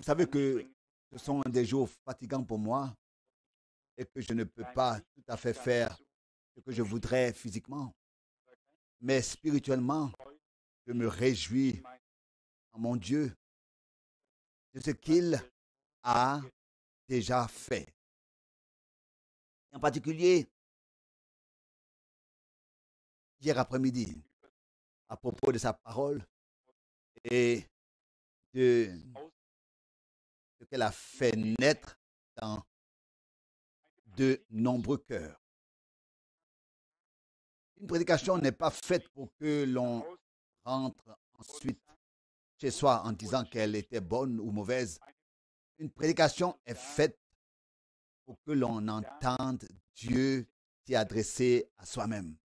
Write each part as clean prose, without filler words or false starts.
Vous savez que ce sont des jours fatigants pour moi et que je ne peux pas tout à fait faire ce que je voudrais physiquement. Mais spirituellement, je me réjouis en mon Dieu de ce qu'il a déjà fait. En particulier, hier après-midi, à propos de sa parole et de ce qu'elle a fait naître dans de nombreux cœurs. Une prédication n'est pas faite pour que l'on rentre ensuite chez soi en disant qu'elle était bonne ou mauvaise. Une prédication est faite pour que l'on entende Dieu s'y adresser à soi-même.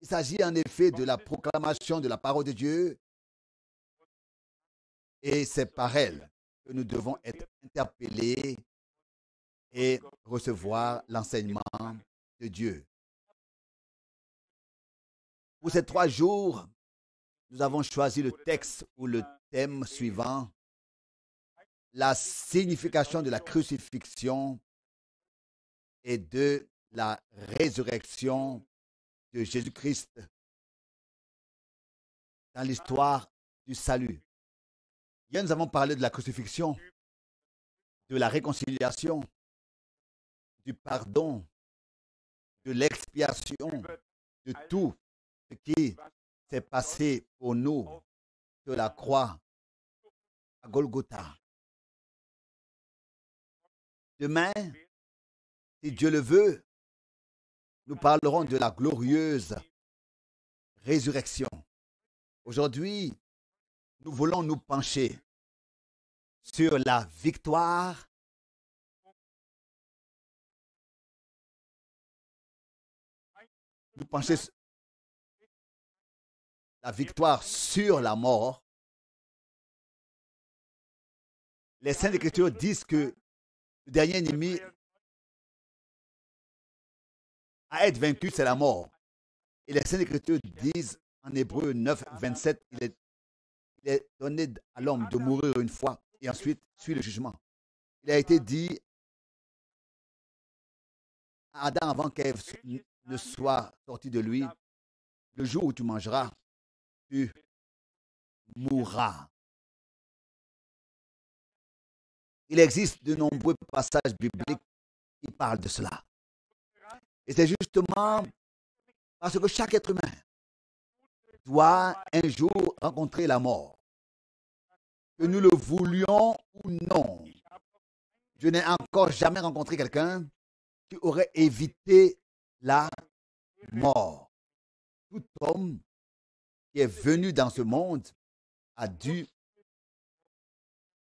Il s'agit en effet de la proclamation de la parole de Dieu et c'est par elle que nous devons être interpellés et recevoir l'enseignement de Dieu. Pour ces 3 jours, nous avons choisi le texte ou le thème suivant, la signification de la crucifixion et de la résurrection de Jésus-Christ dans l'histoire du salut. Hier, nous avons parlé de la crucifixion, de la réconciliation, du pardon, de l'expiation, de tout ce qui s'est passé pour nous de la croix à Golgotha. Demain, si Dieu le veut, nous parlerons de la glorieuse résurrection. Aujourd'hui, nous voulons nous pencher sur la victoire la victoire sur la mort. Les Saintes Écritures disent que le dernier ennemi à être vaincu, c'est la mort. Et les Saintes Écritures disent en Hébreux 9, 27, il est donné à l'homme de mourir une fois et ensuite suit le jugement. Il a été dit à Adam avant qu'Ève ne soit sortie de lui, le jour où tu mangeras, tu mourras. Il existe de nombreux passages bibliques qui parlent de cela. Et c'est justement parce que chaque être humain doit un jour rencontrer la mort. Que nous le voulions ou non. Je n'ai encore jamais rencontré quelqu'un qui aurait évité la mort. Tout homme qui est venu dans ce monde a dû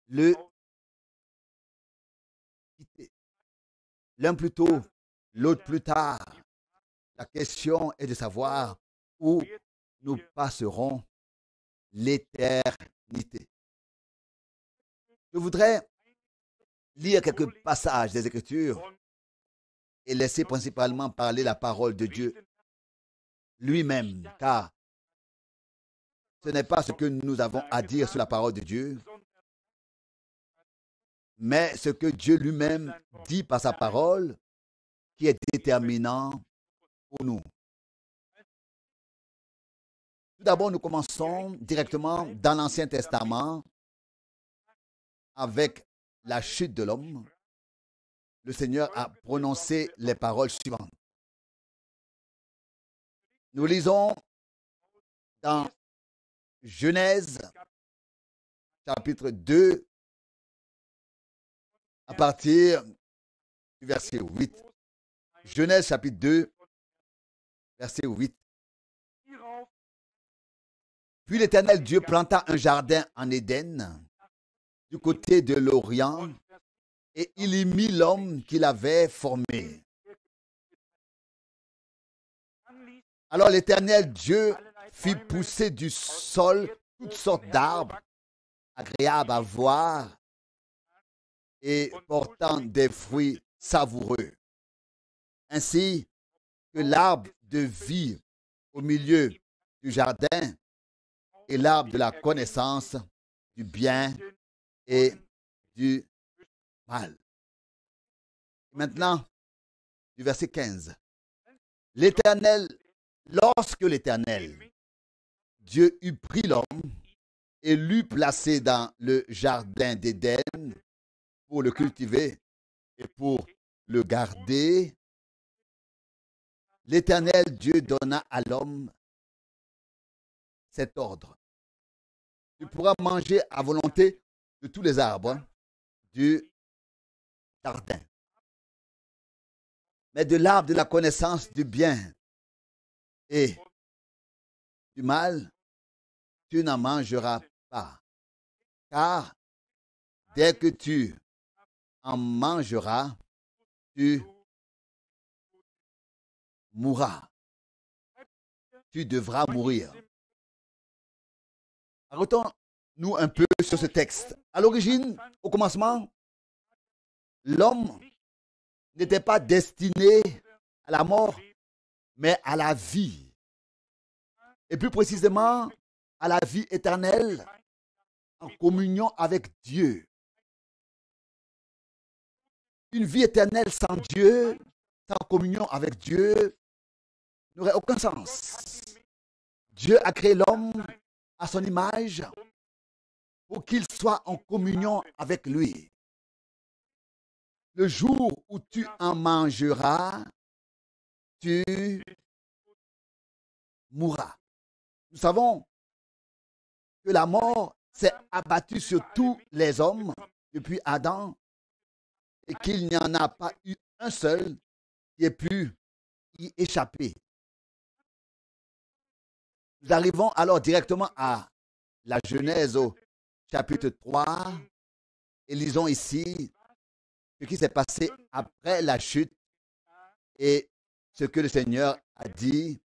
le quitter. L'un plus tôt, l'autre plus tard. La question est de savoir où nous passerons l'éternité. Je voudrais lire quelques passages des Écritures et laisser principalement parler la parole de Dieu lui-même, car ce n'est pas ce que nous avons à dire sur la parole de Dieu, mais ce que Dieu lui-même dit par sa parole qui est déterminant pour nous. Tout d'abord, nous commençons directement dans l'Ancien Testament avec la chute de l'homme. Le Seigneur a prononcé les paroles suivantes. Nous lisons dans Genèse, chapitre 2, à partir du verset 8. Genèse, chapitre 2, verset 8. Puis l'Éternel Dieu planta un jardin en Éden, du côté de l'Orient, et il y mit l'homme qu'il avait formé. Alors l'Éternel Dieu fit pousser du sol toutes sortes d'arbres, agréables à voir et portant des fruits savoureux, ainsi que l'arbre de vie au milieu du jardin et l'arbre de la connaissance du bien et du mal. Maintenant, du verset 15. L'Éternel, lorsque l'Éternel, Dieu eut pris l'homme et l'eut placé dans le jardin d'Éden pour le cultiver et pour le garder, l'Éternel Dieu donna à l'homme cet ordre. Tu pourras manger à volonté de tous les arbres du jardin. Mais de l'arbre de la connaissance du bien et du mal, tu n'en mangeras pas. Car dès que tu en mangeras, tu mourras. Tu devras mourir. Arrêtons-nous un peu sur ce texte. À l'origine, au commencement, l'homme n'était pas destiné à la mort, mais à la vie. Et plus précisément, à la vie éternelle, en communion avec Dieu. Une vie éternelle sans Dieu, sans communion avec Dieu, n'aurait aucun sens. Dieu a créé l'homme à son image pour qu'il soit en communion avec lui. Le jour où tu en mangeras, tu mourras. Nous savons que la mort s'est abattue sur tous les hommes depuis Adam et qu'il n'y en a pas eu un seul qui ait pu y échapper. Nous arrivons alors directement à la Genèse au chapitre 3 et lisons ici ce qui s'est passé après la chute et ce que le Seigneur a dit,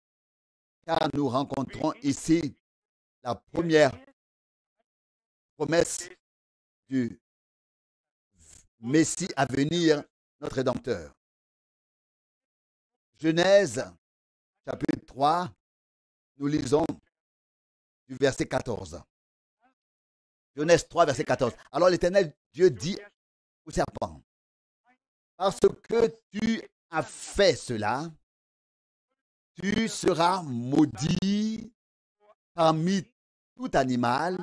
car nous rencontrons ici la première promesse du Messie à venir, notre Rédempteur. Genèse, chapitre 3, nous lisons du verset 14. Genèse 3, verset 14. Alors l'Éternel Dieu dit au serpent, parce que tu as fait cela, tu seras maudit parmi tout animal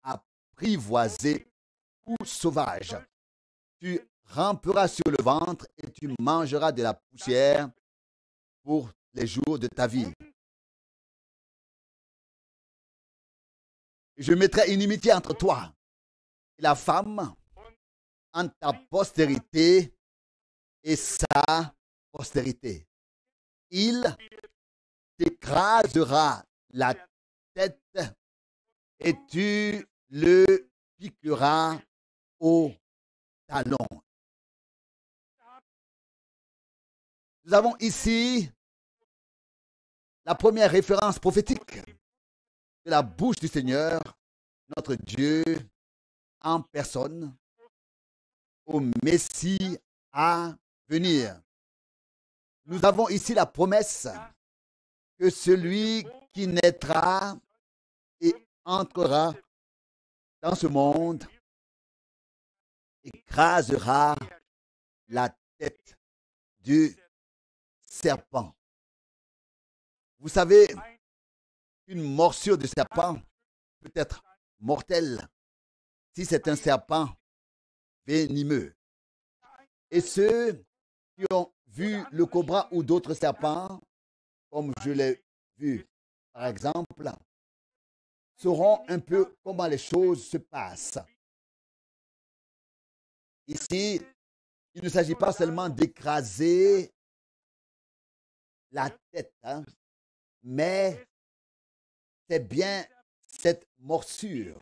apprivoisé ou sauvage. Tu ramperas sur le ventre et tu mangeras de la poussière pour les jours de ta vie. Je mettrai inimitié entre toi et la femme, entre ta postérité et sa postérité. Il t'écrasera la tête et tu le piqueras au talon. Nous avons ici la première référence prophétique de la bouche du Seigneur, notre Dieu, en personne, au Messie à venir. Nous avons ici la promesse que celui qui naîtra et entrera dans ce monde écrasera la tête du serpent. Vous savez, une morsure de serpent peut être mortelle si c'est un serpent venimeux. Et ceux qui ont vu le cobra ou d'autres serpents, comme je l'ai vu par exemple, sauront un peu comment les choses se passent. Ici, il ne s'agit pas seulement d'écraser la tête, mais c'est bien cette morsure,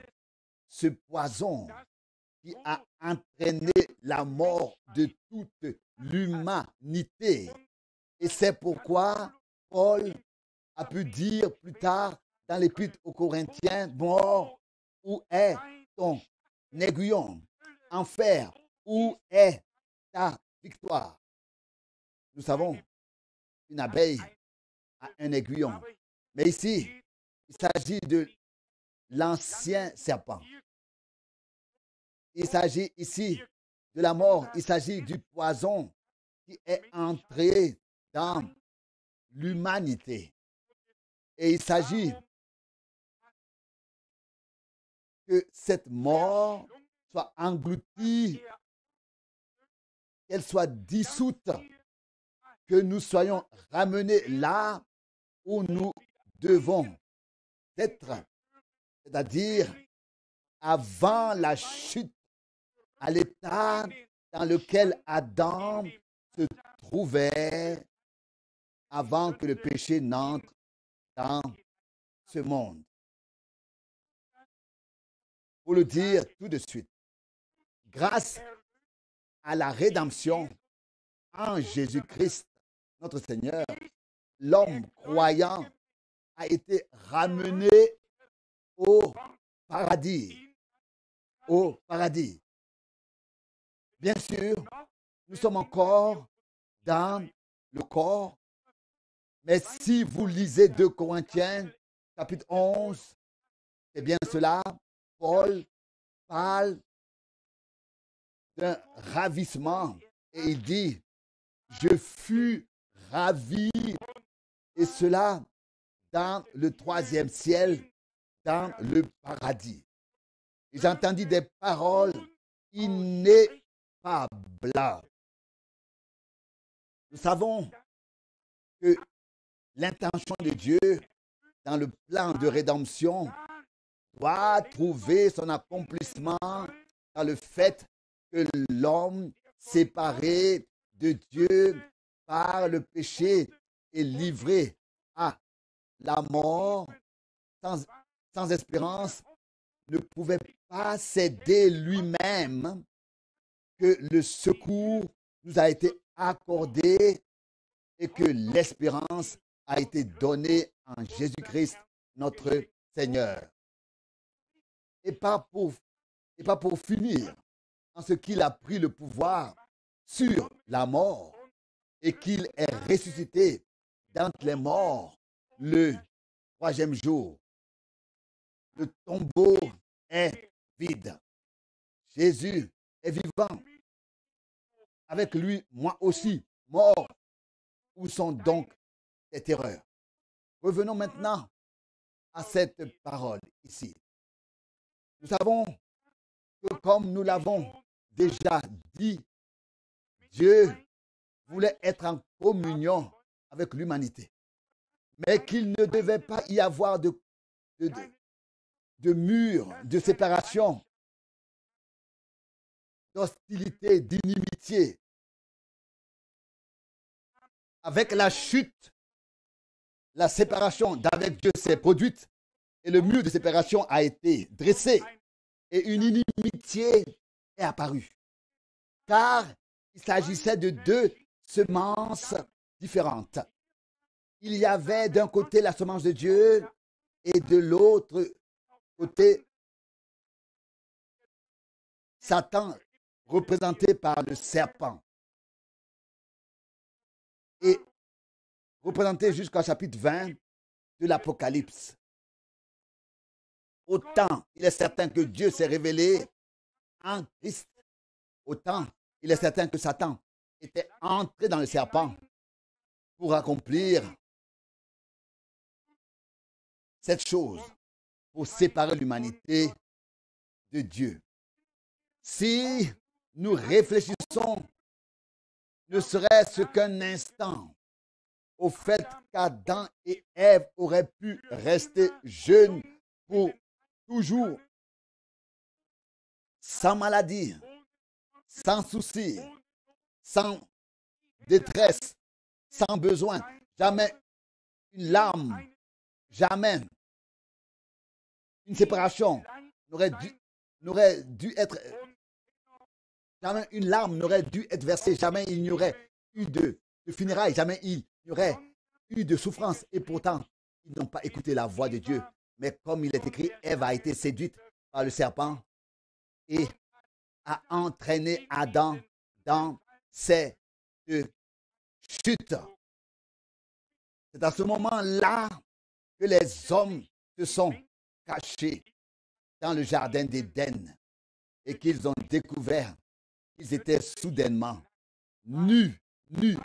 ce poison qui a entraîné la mort de toute l'humanité. Et c'est pourquoi Paul a pu dire plus tard dans l'Épître aux Corinthiens, mort, où est ton aiguillon? Enfer, où est ta victoire? Nous savons, une abeille a un aiguillon. Mais ici, il s'agit de l'ancien serpent. Il s'agit ici de la mort. Il s'agit du poison qui est entré dans l'humanité. Et il s'agit que cette mort soit engloutie, qu'elle soit dissoute, que nous soyons ramenés là où nous devons être, c'est-à-dire avant la chute, à l'état dans lequel Adam se trouvait avant que le péché n'entre dans ce monde. Pour le dire tout de suite, grâce à la rédemption en Jésus-Christ, notre Seigneur, l'homme croyant a été ramené au paradis. Au paradis. Bien sûr, nous sommes encore dans le corps, mais si vous lisez 2 Corinthiens, chapitre 11, c'est bien cela, Paul parle d'un ravissement et il dit, je fus ravi, et cela dans le 3e ciel, dans le paradis. Et j'entendis des paroles ineffables. Nous savons que l'intention de Dieu dans le plan de rédemption doit trouver son accomplissement dans le fait que l'homme séparé de Dieu par le péché est livré à la mort sans espérance, ne pouvait pas s'aider lui-même, que le secours nous a été accordé et que l'espérance a été donnée en Jésus-Christ, notre Seigneur. Et pas pour finir, en ce qu'il a pris le pouvoir sur la mort et qu'il est ressuscité d'entre les morts le 3e jour. Le tombeau est vide. Jésus est vivant. Avec lui, moi aussi, mort. Où sont donc ces terreurs? Revenons maintenant à cette parole ici. Nous savons que comme nous l'avons déjà dit, Dieu voulait être en communion avec l'humanité, mais qu'il ne devait pas y avoir de mur, de séparation, d'hostilité, d'inimitié. Avec la chute, la séparation d'avec Dieu s'est produite et le mur de séparation a été dressé et une inimitié est apparue. Car il s'agissait de 2 semences différentes. Il y avait d'un côté la semence de Dieu et de l'autre côté Satan, représenté par le serpent. Et représenté jusqu'au chapitre 20 de l'Apocalypse. Autant il est certain que Dieu s'est révélé en Christ, autant il est certain que Satan était entré dans le serpent pour accomplir cette chose, pour séparer l'humanité de Dieu. Si nous réfléchissons, ne serait-ce qu'un instant, au fait qu'Adam et Ève auraient pu rester jeunes pour toujours, sans maladie, sans souci, sans détresse, sans besoin, jamais une larme, jamais une séparation n'aurait dû être, jamais une larme n'aurait dû être versée, jamais il n'y aurait eu de funérailles, jamais il n'y aurait eu de souffrance. Et pourtant, ils n'ont pas écouté la voix de Dieu. Mais comme il est écrit, Ève a été séduite par le serpent et a entraîné Adam dans cette chute. C'est à ce moment-là que les hommes se sont cachés dans le jardin d'Éden et qu'ils ont découvert qu'ils étaient soudainement nus, nus.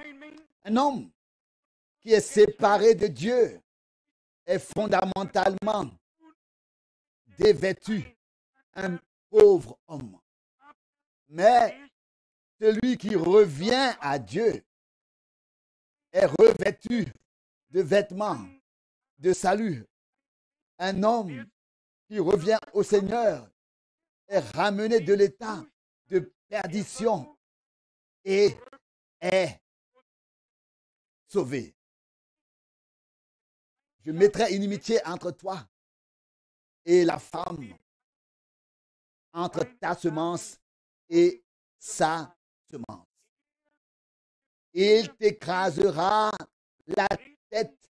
Un homme qui est séparé de Dieu est fondamentalement dévêtu, un pauvre homme. Mais celui qui revient à Dieu est revêtu de vêtements de salut. Un homme qui revient au Seigneur est ramené de l'état de perdition et est sauvé. Je mettrai inimitié entre toi et la femme, entre ta semence et sa semence. Il t'écrasera la tête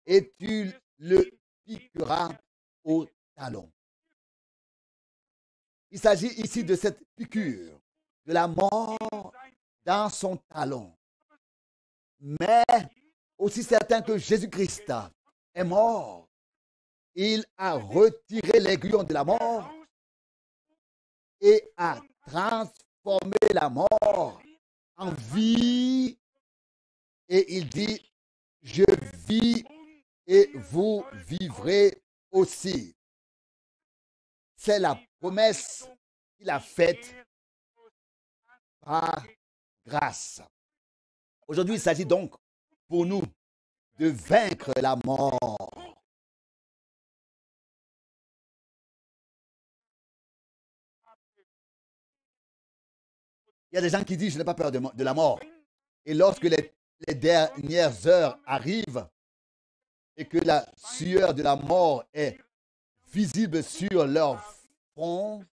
et tu le piqueras au talon. Il s'agit ici de cette piqûre, de la mort dans son talon. Mais aussi certain que Jésus-Christ est mort, il a retiré l'aiguillon de la mort et a transformé la mort en vie. Et il dit, je vis et vous vivrez aussi. C'est la promesse qu'il a faite par grâce. Aujourd'hui, il s'agit donc pour nous de vaincre la mort. Il y a des gens qui disent, je n'ai pas peur de la mort. Et lorsque les dernières heures arrivent et que la sueur de la mort est visible sur leur front,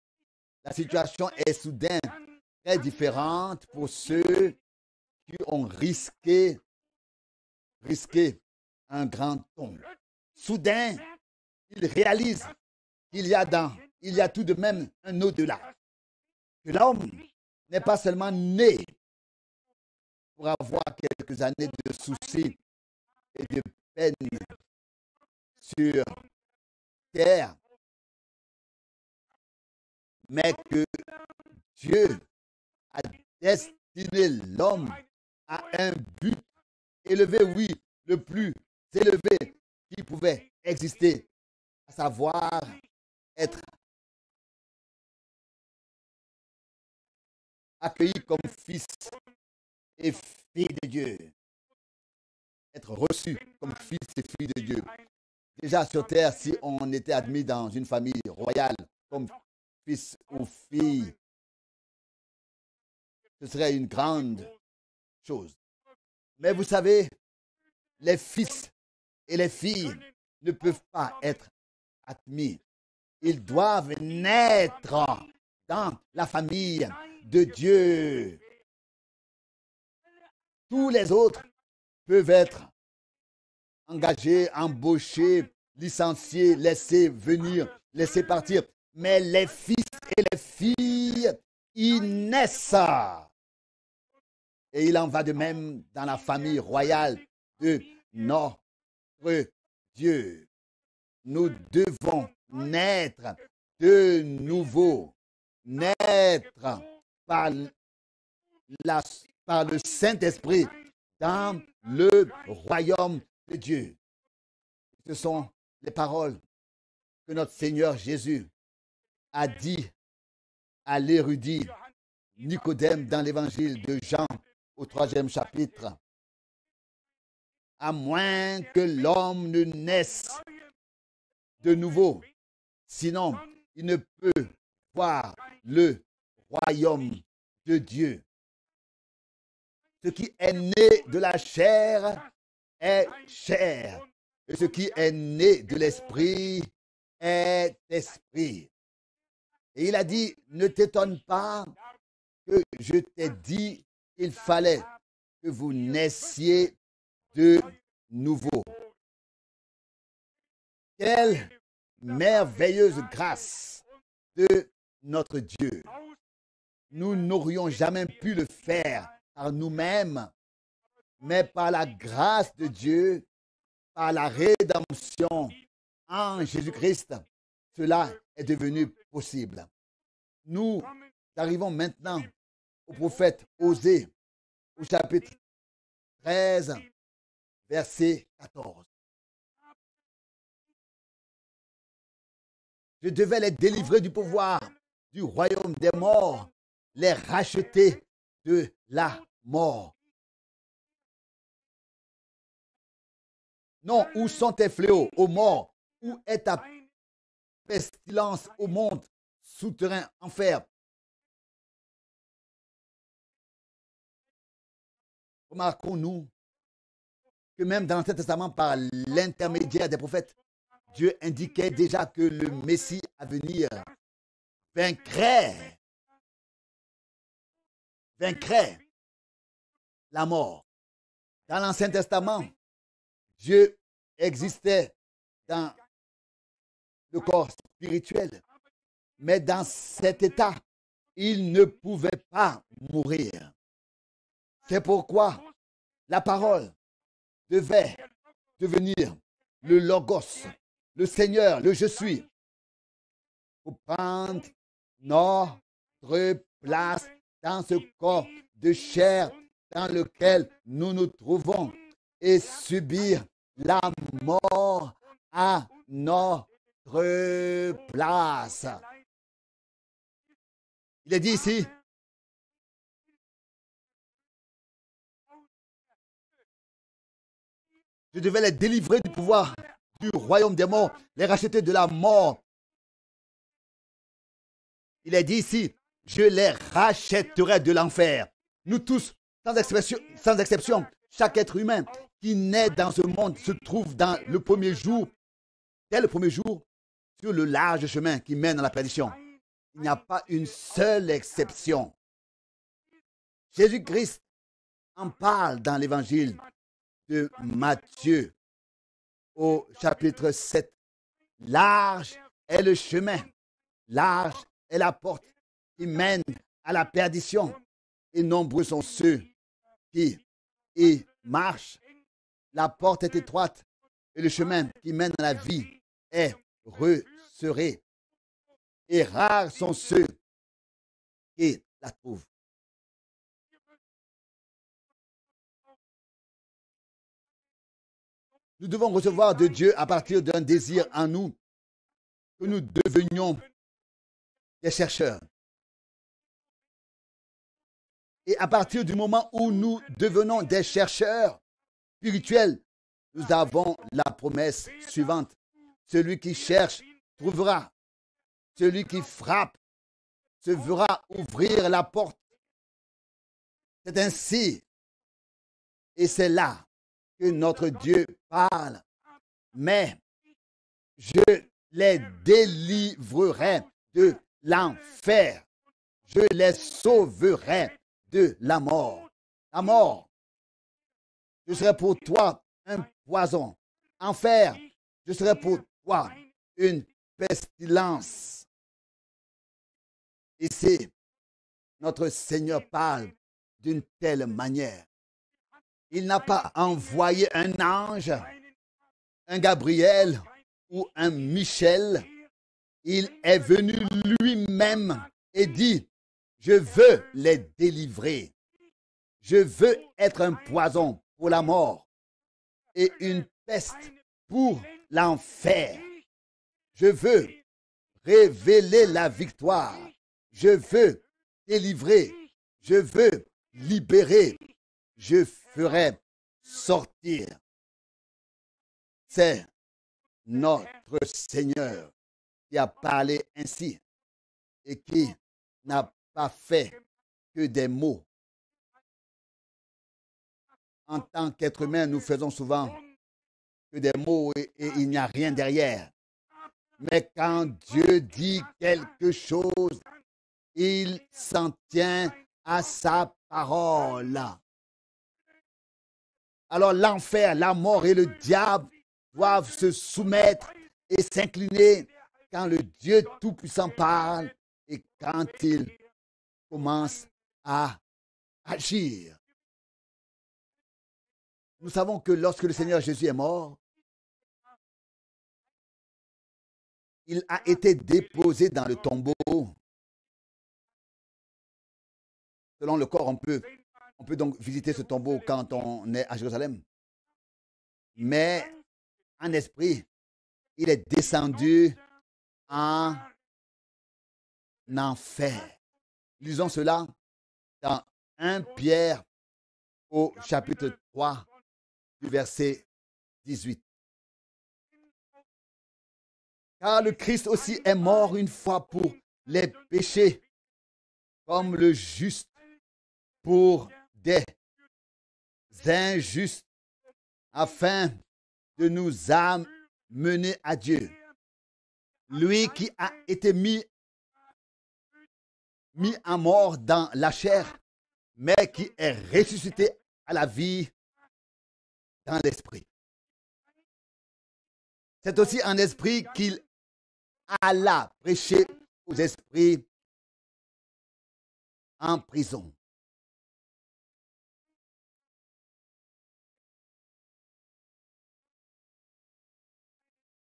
la situation est soudain très différente pour ceux qui ont risqué un grand tombe. Soudain, ils réalisent qu'il y a tout de même un au-delà. Que l'homme n'est pas seulement né pour avoir quelques années de soucis et de peine sur terre, mais que Dieu a destiné l'homme à un but élevé, oui, le plus élevé qui pouvait exister, à savoir être accueilli comme fils et fille de Dieu, être reçu comme fils et fille de Dieu. Déjà sur terre, si on était admis dans une famille royale comme fils ou fille, ce serait une grande chose. Mais vous savez, les fils et les filles ne peuvent pas être admis. Ils doivent naître dans la famille de Dieu. Tous les autres peuvent être engagés, embauchés, licenciés, laissés venir, laissés partir. Mais les fils et les filles, ils naissent. Et il en va de même dans la famille royale de notre Dieu. Nous devons naître de nouveau, naître par le Saint-Esprit dans le royaume de Dieu. Ce sont les paroles que notre Seigneur Jésus a dit à l'érudit Nicodème dans l'évangile de Jean au 3e chapitre. À moins que l'homme ne naisse de nouveau, sinon il ne peut voir le royaume de Dieu. Ce qui est né de la chair est chair, et ce qui est né de l'esprit est esprit. Et il a dit, ne t'étonne pas que je t'ai dit qu'il fallait que vous naissiez de nouveau. Quelle merveilleuse grâce de notre Dieu. Nous n'aurions jamais pu le faire par nous-mêmes, mais par la grâce de Dieu, par la rédemption en Jésus-Christ, cela est devenu possible. Nous arrivons maintenant au prophète Osée, au chapitre 13, verset 14. Je devais les délivrer du pouvoir du royaume des morts, les racheter de la mort. Non, où sont tes fléaux, ô mort? Où est ta pestilence au monde souterrain, enfer? Remarquons-nous que même dans l'Ancien Testament, par l'intermédiaire des prophètes, Dieu indiquait déjà que le Messie à venir vaincrait la mort. Dans l'Ancien Testament, Dieu existait dans le corps spirituel, mais dans cet état, il ne pouvait pas mourir. C'est pourquoi la parole devait devenir le Logos, le Seigneur, le Je suis, pour prendre notre place dans ce corps de chair dans lequel nous nous trouvons et subir la mort à notre place. Il est dit ici, je devais les délivrer du pouvoir du royaume des morts, les racheter de la mort. Il est dit ici, je les rachèterai de l'enfer. Nous tous, sans exception, chaque être humain qui naît dans ce monde se trouve dans le premier jour, dès le premier jour, sur le large chemin qui mène à la perdition. Il n'y a pas une seule exception. Jésus-Christ en parle dans l'évangile de Matthieu au chapitre 7. Large est le chemin, large est la porte qui mène à la perdition et nombreux sont ceux qui y marchent. La porte est étroite et le chemin qui mène à la vie est resserré. Et rares sont ceux qui la trouvent. Nous devons recevoir de Dieu à partir d'un désir en nous que nous devenions des chercheurs. Et à partir du moment où nous devenons des chercheurs spirituels, nous avons la promesse suivante. Celui qui cherche trouvera. Celui qui frappe se verra ouvrir la porte. C'est ainsi. Et c'est là que notre Dieu parle. Mais je les délivrerai de l'enfer. Je les sauverai de la mort. La mort, je serai pour toi un poison. Enfer, je serai pour toi une pestilence. Ici, notre Seigneur parle d'une telle manière. Il n'a pas envoyé un ange, un Gabriel ou un Michel. Il est venu lui-même et dit, je veux les délivrer. Je veux être un poison pour la mort et une peste pour l'enfer. Je veux révéler la victoire. Je veux délivrer. Je veux libérer. Je ferai sortir. C'est notre Seigneur qui a parlé ainsi et qui n'a pas fait que des mots. En tant qu'être humain, nous faisons souvent que des mots et il n'y a rien derrière. Mais quand Dieu dit quelque chose, il s'en tient à sa parole. Alors l'enfer, la mort et le diable doivent se soumettre et s'incliner quand le Dieu Tout-Puissant parle et quand il commence à agir. Nous savons que lorsque le Seigneur Jésus est mort, il a été déposé dans le tombeau. Selon le corps, on peut donc visiter ce tombeau quand on est à Jérusalem. Mais en esprit, il est descendu en enfer. Lisons cela dans 1 Pierre au chapitre 3 du verset 18. Car le Christ aussi est mort une fois pour les péchés, comme le juste pour des injustes, afin de nous amener à Dieu. Lui qui a été mis en mort dans la chair, mais qui est ressuscité à la vie dans l'esprit. C'est aussi en esprit qu'il alla prêcher aux esprits en prison.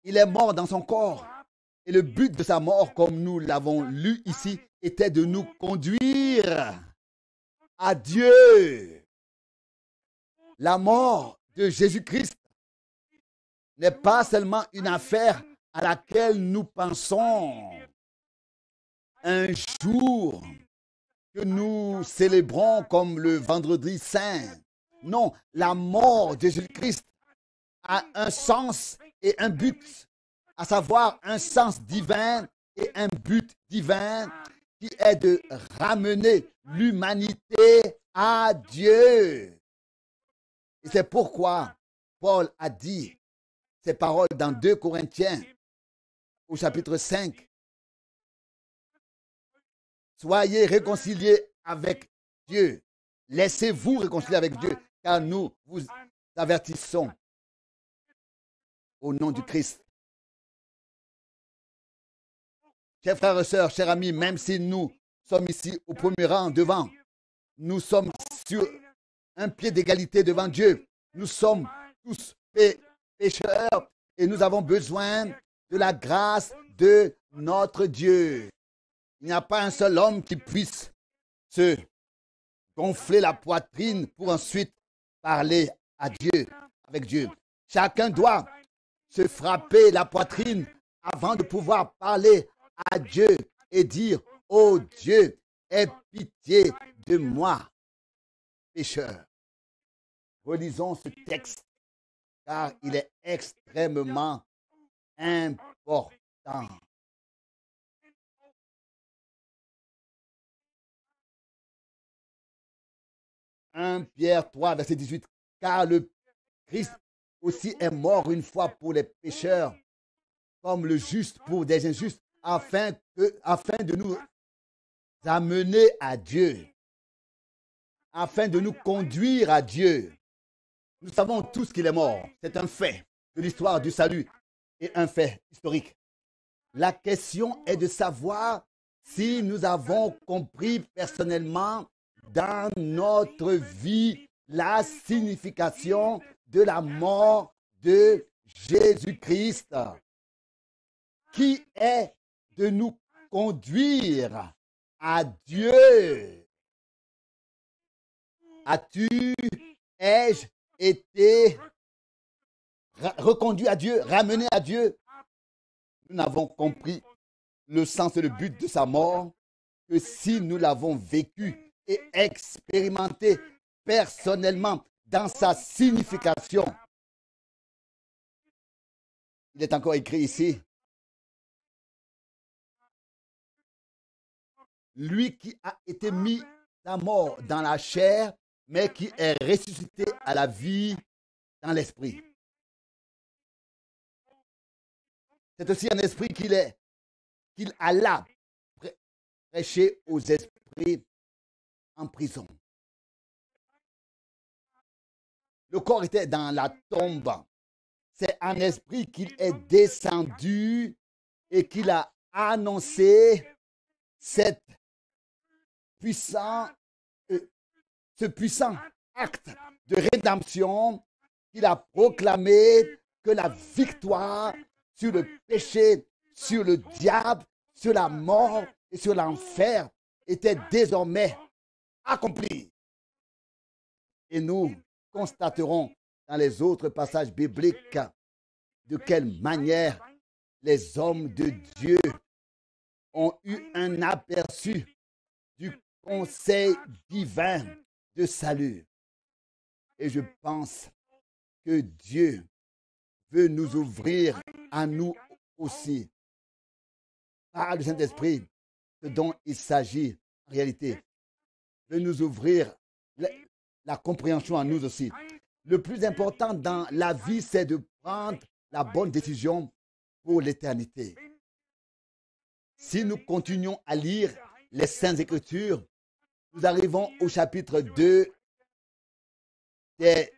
Il est mort dans son corps. Et le but de sa mort, comme nous l'avons lu ici, était de nous conduire à Dieu. La mort de Jésus-Christ n'est pas seulement une affaire à laquelle nous pensons un jour que nous célébrons comme le vendredi saint. Non, la mort de Jésus-Christ a un sens et un but, à savoir un sens divin et un but divin qui est de ramener l'humanité à Dieu. Et c'est pourquoi Paul a dit ces paroles dans 2 Corinthiens au chapitre 5. Soyez réconciliés avec Dieu. Laissez-vous réconcilier avec Dieu, car nous vous avertissons au nom du Christ. Chers frères et sœurs, chers amis, même si nous sommes ici au premier rang devant, nous sommes sur un pied d'égalité devant Dieu. Nous sommes tous pécheurs et nous avons besoin de la grâce de notre Dieu. Il n'y a pas un seul homme qui puisse se gonfler la poitrine pour ensuite parler à Dieu, avec Dieu. Chacun doit se frapper la poitrine avant de pouvoir parler à Dieu et dire: oh Dieu, aie pitié de moi, pécheur. Relisons ce texte car il est extrêmement important. « 1 Pierre 3, verset 18. Car le Christ aussi est mort une fois pour les pécheurs, comme le juste pour des injustes, afin de nous amener à Dieu, afin de nous conduire à Dieu. Nous savons tous qu'il est mort. C'est un fait de l'histoire du salut et un fait historique. La question est de savoir si nous avons compris personnellement dans notre vie la signification de la mort de Jésus-Christ, qui est de nous conduire à Dieu. Ai-je été reconduit à Dieu, ramené à Dieu? Nous n'avons compris le sens et le but de sa mort que si nous l'avons vécu et expérimenté personnellement dans sa signification. Il est encore écrit ici: lui qui a été mis à mort dans la chair, mais qui est ressuscité à la vie dans l'esprit. C'est aussi un esprit qu'il alla prêcher aux esprits en prison. Le corps était dans la tombe. C'est un esprit qu'il est descendu et qu'il a annoncé ce puissant acte de rédemption, qu'il a proclamé que la victoire sur le péché, sur le diable, sur la mort et sur l'enfer était désormais accompli. Et nous constaterons dans les autres passages bibliques de quelle manière les hommes de Dieu ont eu un aperçu du conseil divin de salut. Et je pense que Dieu veut nous ouvrir à nous aussi, par le Saint-Esprit, ce dont il s'agit en réalité, veut nous ouvrir la compréhension à nous aussi. Le plus important dans la vie, c'est de prendre la bonne décision pour l'éternité. Si nous continuons à lire les Saintes Écritures, nous arrivons au chapitre 2 des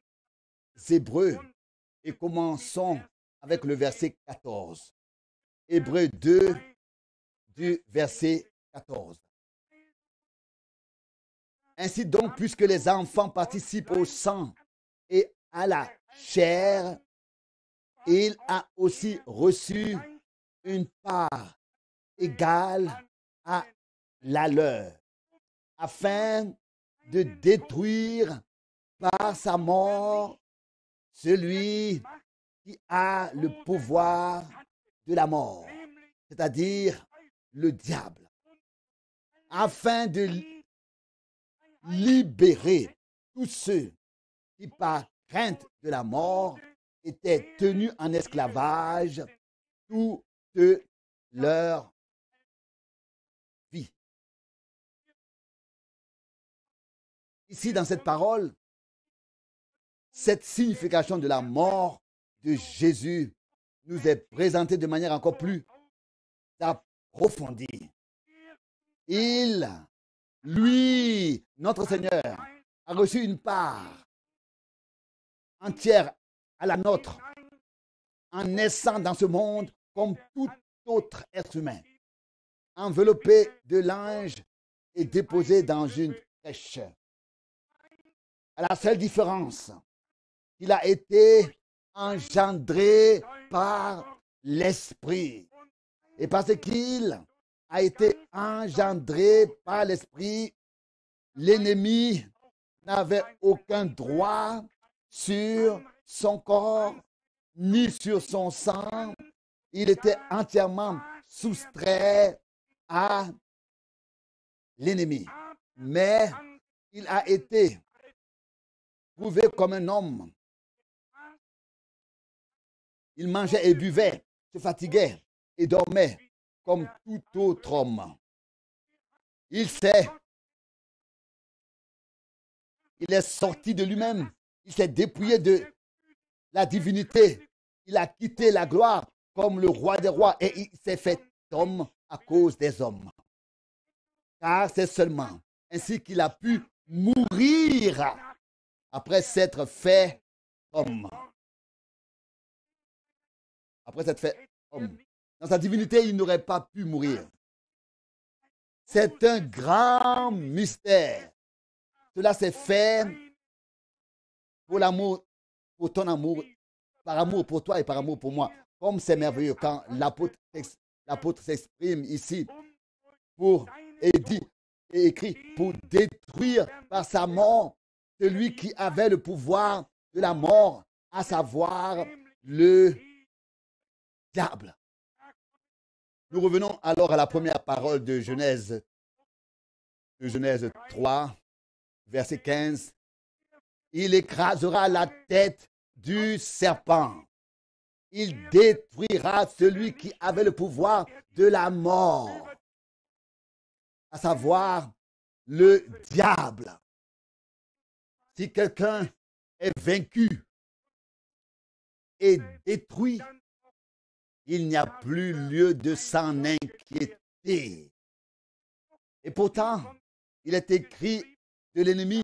Hébreux et commençons avec le verset 14. Hébreux 2 du verset 14. Ainsi donc, puisque les enfants participent au sang et à la chair, il a aussi reçu une part égale à la leur, afin de détruire par sa mort celui qui a le pouvoir de la mort, c'est-à-dire le diable, afin de libérer tous ceux qui, par crainte de la mort, étaient tenus en esclavage toute leur vie. Ici, dans cette parole, cette signification de la mort de Jésus nous est présentée de manière encore plus approfondie. Il, lui, notre Seigneur, a reçu une part entière à la nôtre en naissant dans ce monde comme tout autre être humain, enveloppé de l'ange et déposé dans une crèche. À la seule différence, il a été engendré par l'Esprit. Et parce qu'il a été engendré par l'Esprit, l'ennemi n'avait aucun droit sur son corps ni sur son sang. Il était entièrement soustrait à l'ennemi. Mais il a été prouvé comme un homme. Il mangeait et buvait, se fatiguait et dormait comme tout autre homme. Il est sorti de lui-même. Il s'est dépouillé de la divinité. Il a quitté la gloire comme le roi des rois et il s'est fait homme à cause des hommes. Car c'est seulement ainsi qu'il a pu mourir après s'être fait homme. Après s'être fait homme. Dans sa divinité, il n'aurait pas pu mourir. C'est un grand mystère. Cela s'est fait pour l'amour, pour ton amour, par amour pour toi et par amour pour moi. Comme c'est merveilleux quand l'apôtre s'exprime ici et dit et écrit pour détruire par sa mort celui qui avait le pouvoir de la mort, à savoir le diable. Nous revenons alors à la première parole de Genèse 3, verset 15. Il écrasera la tête du serpent. Il détruira celui qui avait le pouvoir de la mort, à savoir le diable. Si quelqu'un est vaincu et détruit, il n'y a plus lieu de s'en inquiéter. Et pourtant, il est écrit de l'ennemi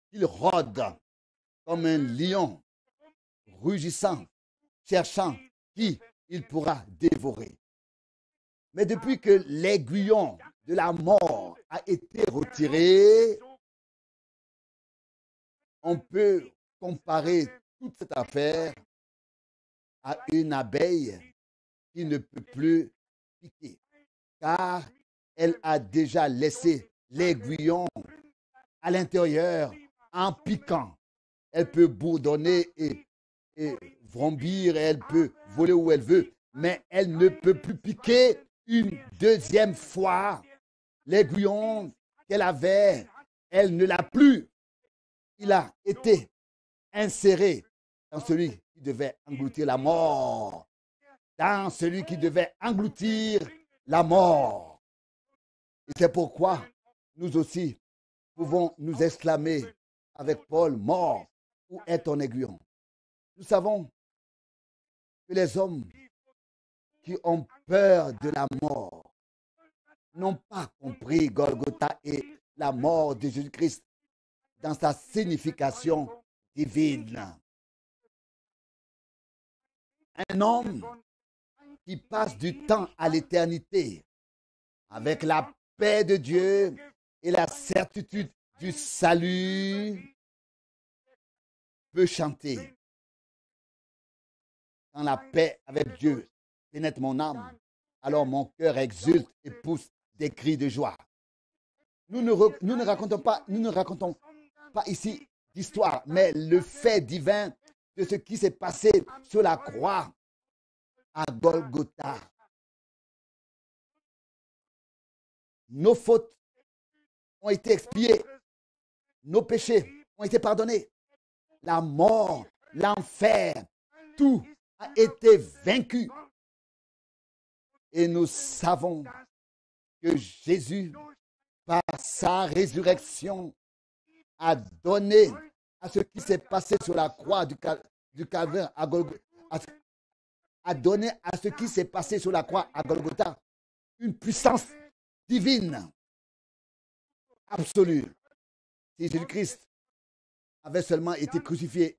qu'il rôde comme un lion, rugissant, cherchant qui il pourra dévorer. Mais depuis que l'aiguillon de la mort a été retiré, on peut comparer toute cette affaire à une abeille qui ne peut plus piquer, car elle a déjà laissé l'aiguillon à l'intérieur en piquant. Elle peut bourdonner et vrombir, elle peut voler où elle veut, mais elle ne peut plus piquer une deuxième fois. L'aiguillon qu'elle avait, elle ne l'a plus. Il a été inséré dans celui qui devait engloutir la mort. Dans celui qui devait engloutir la mort. Et c'est pourquoi nous aussi pouvons nous exclamer avec Paul, mort, où est ton aiguillon? Nous savons que les hommes qui ont peur de la mort n'ont pas compris Golgotha et la mort de Jésus-Christ dans sa signification divine. Un homme qui passe du temps à l'éternité avec la paix de Dieu et la certitude du salut peut chanter. Quand la paix avec Dieu pénètre mon âme, alors mon cœur exulte et pousse des cris de joie. Nous ne racontons pas ici d'histoire, mais le fait divin de ce qui s'est passé sur la croix à Golgotha. Nos fautes ont été expiées, nos péchés ont été pardonnés. La mort, l'enfer, tout a été vaincu. Et nous savons que Jésus, par sa résurrection, a donné à ce qui s'est passé sur la croix du Calvaire à Golgotha, a donné à ce qui s'est passé sur la croix à Golgotha une puissance divine, absolue. Si Jésus-Christ avait seulement été crucifié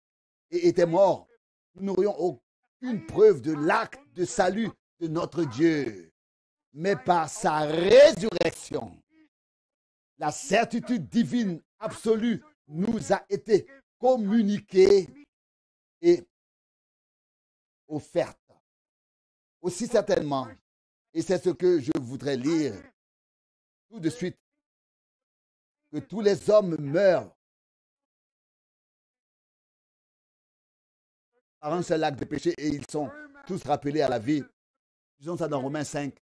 et était mort, nous n'aurions aucune preuve de l'acte de salut de notre Dieu. Mais par sa résurrection, la certitude divine absolue nous a été communiquée et offerte. Aussi certainement, et c'est ce que je voudrais lire tout de suite, que tous les hommes meurent par un seul acte de péché et ils sont tous rappelés à la vie. Disons ça dans Romains 5.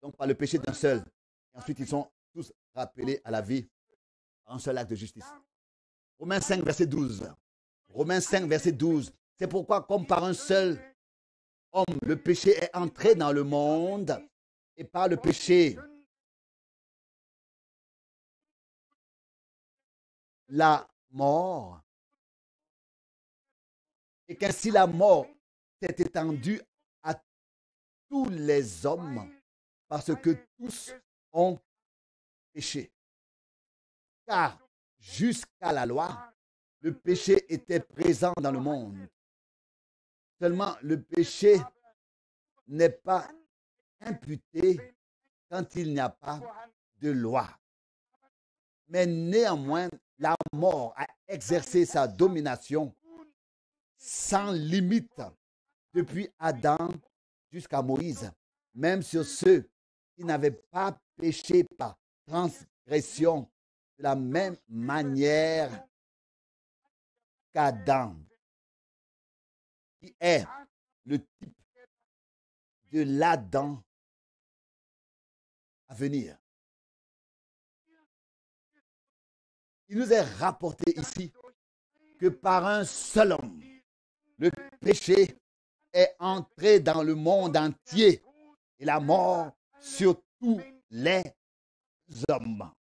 Donc par le péché d'un seul. Et ensuite ils sont tous rappelés à la vie par un seul acte de justice. Romains 5, verset 12. Romains 5, verset 12. C'est pourquoi comme par un seul homme, le péché est entré dans le monde et par le péché, la mort. Et qu'ainsi la mort s'est étendue à tous les hommes parce que tous ont péché. Car jusqu'à la loi, le péché était présent dans le monde. Seulement, le péché n'est pas imputé quand il n'y a pas de loi. Mais néanmoins, la mort a exercé sa domination sans limite depuis Adam jusqu'à Moïse, même sur ceux qui n'avaient pas péché par transgression de la même manière qu'Adam, qui est le type de l'Adam à venir. Il nous est rapporté ici que par un seul homme, le péché est entré dans le monde entier et la mort sur tous les hommes.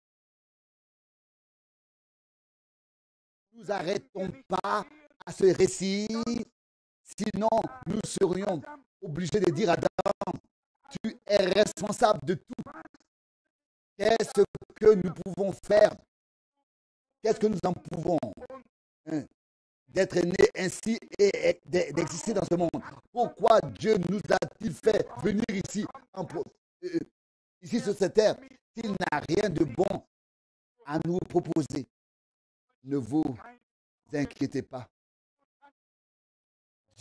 Nous n'arrêtons pas à ce récit, sinon nous serions obligés de dire à Adam, tu es responsable de tout. Qu'est-ce que nous pouvons faire? Qu'est-ce que nous en pouvons? D'être nés ainsi et d'exister dans ce monde. Pourquoi Dieu nous a-t-il fait venir ici, ici sur cette terre, s'il n'a rien de bon à nous proposer? Ne vous inquiétez pas.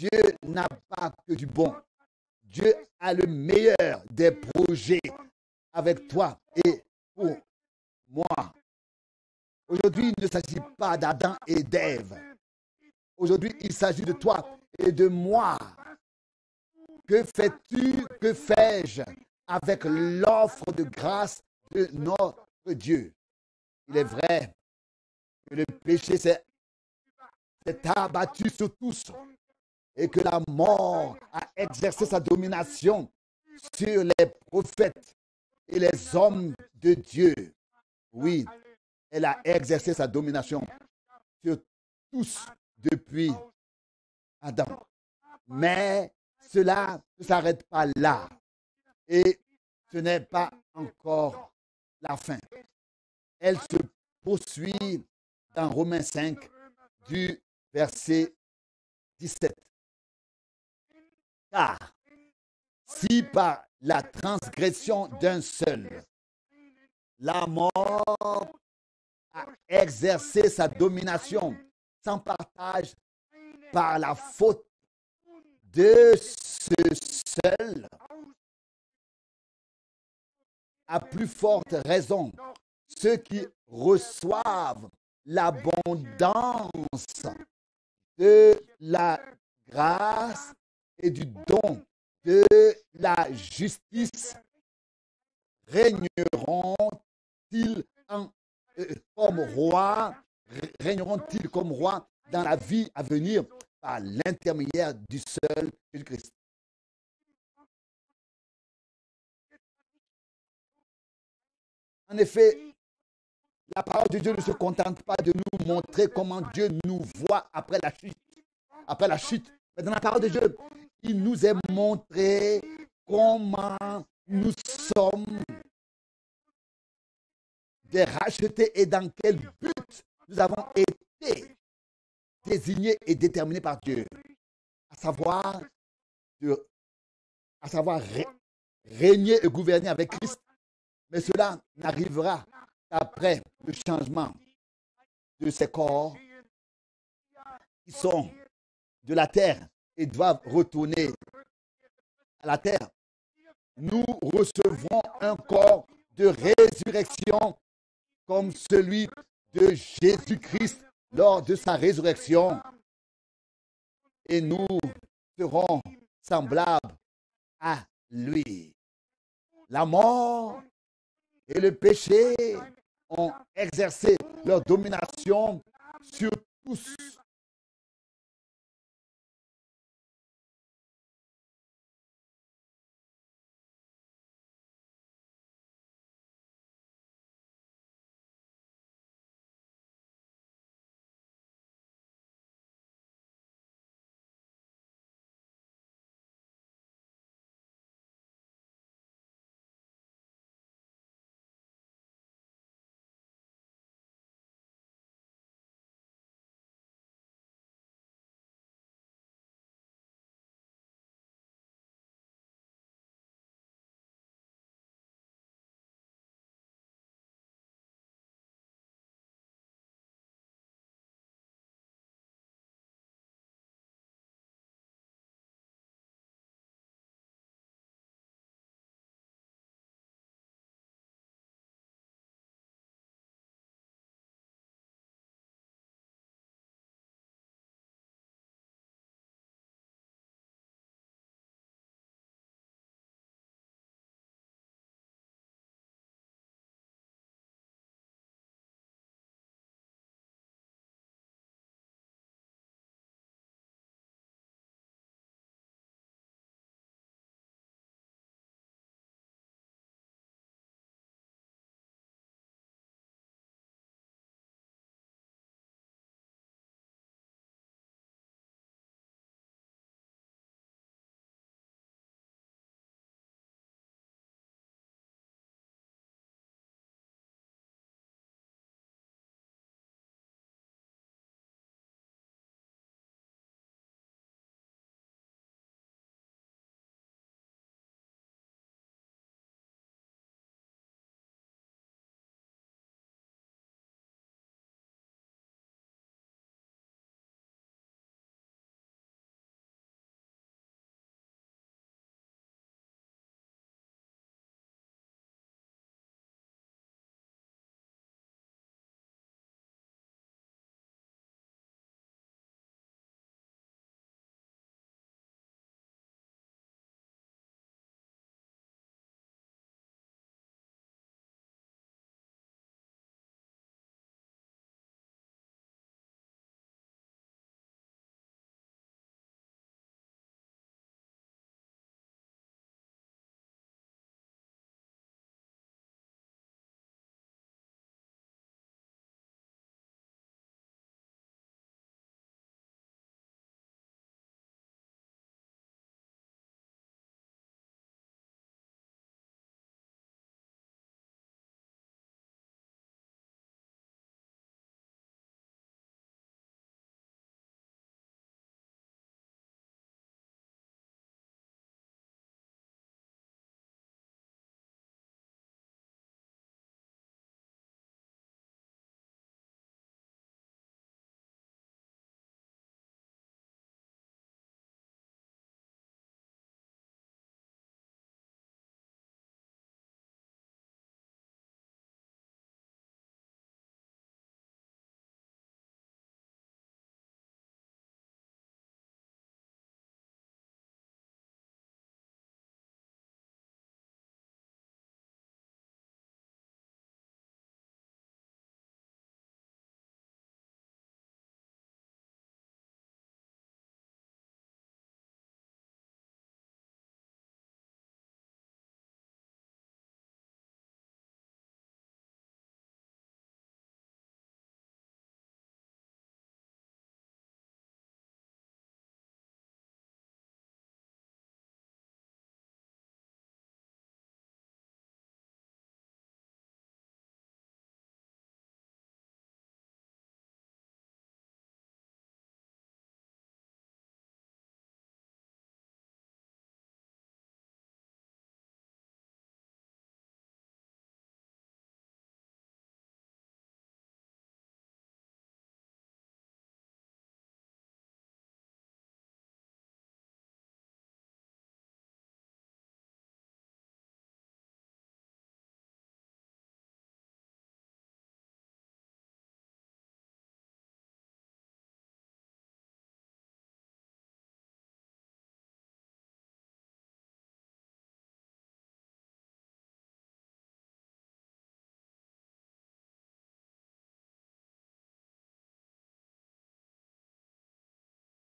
Dieu n'a pas que du bon. Dieu a le meilleur des projets avec toi et pour moi. Aujourd'hui, il ne s'agit pas d'Adam et d'Ève. Aujourd'hui, il s'agit de toi et de moi. Que fais-tu, que fais-je avec l'offre de grâce de notre Dieu? Il est vrai que le péché s'est abattu sur tous et que la mort a exercé sa domination sur les prophètes et les hommes de Dieu. Oui, elle a exercé sa domination sur tous depuis Adam. Mais cela ne s'arrête pas là. Et ce n'est pas encore la fin. Elle se poursuit dans Romains 5 du verset 17. Car si par la transgression d'un seul, la mort a exercé sa domination sans partage par la faute de ce seul, à plus forte raison, ceux qui reçoivent l'abondance de la grâce et du don de la justice régneront-ils comme rois, régneront-ils comme rois dans la vie à venir par l'intermédiaire du seul Jésus-Christ. En effet, la parole de Dieu ne se contente pas de nous montrer comment Dieu nous voit après la chute. Après la chute. Mais dans la parole de Dieu, il nous est montré comment nous sommes des rachetés et dans quel but nous avons été désignés et déterminés par Dieu. À savoir, régner et gouverner avec Christ. Mais cela n'arrivera qu'après le changement de ces corps qui sont de la terre et doivent retourner à la terre. Nous recevrons un corps de résurrection comme celui de Jésus-Christ lors de sa résurrection. Et nous serons semblables à lui. La mort et le péché ont exercé leur domination sur tous.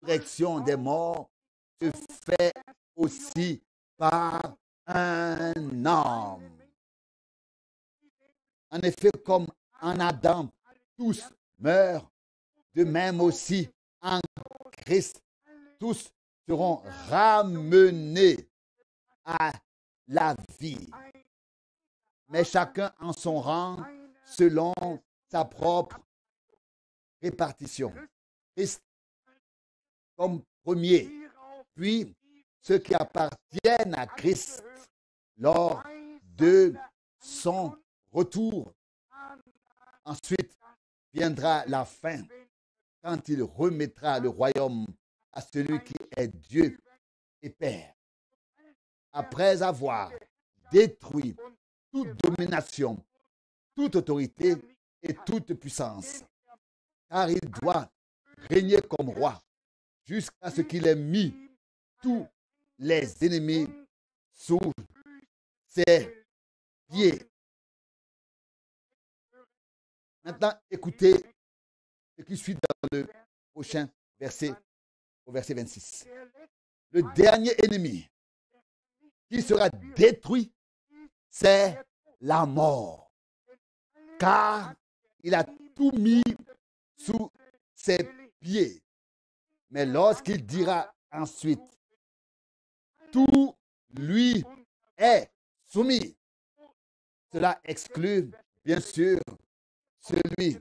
résurrection des morts se fait aussi par un homme. En effet, comme en Adam, tous meurent, de même aussi en Christ, tous seront ramenés à la vie. Mais chacun en son rang, selon sa propre répartition. Christ comme premier, puis ceux qui appartiennent à Christ lors de son retour. Ensuite viendra la fin, quand il remettra le royaume à celui qui est Dieu et Père. Après avoir détruit toute domination, toute autorité et toute puissance, car il doit régner comme roi jusqu'à ce qu'il ait mis tous les ennemis sous ses pieds. Maintenant, écoutez ce qui suit dans le prochain verset, au verset 26. Le dernier ennemi qui sera détruit, c'est la mort. Car il a tout mis sous ses pieds. Mais lorsqu'il dira ensuite, tout lui est soumis, cela exclut bien sûr celui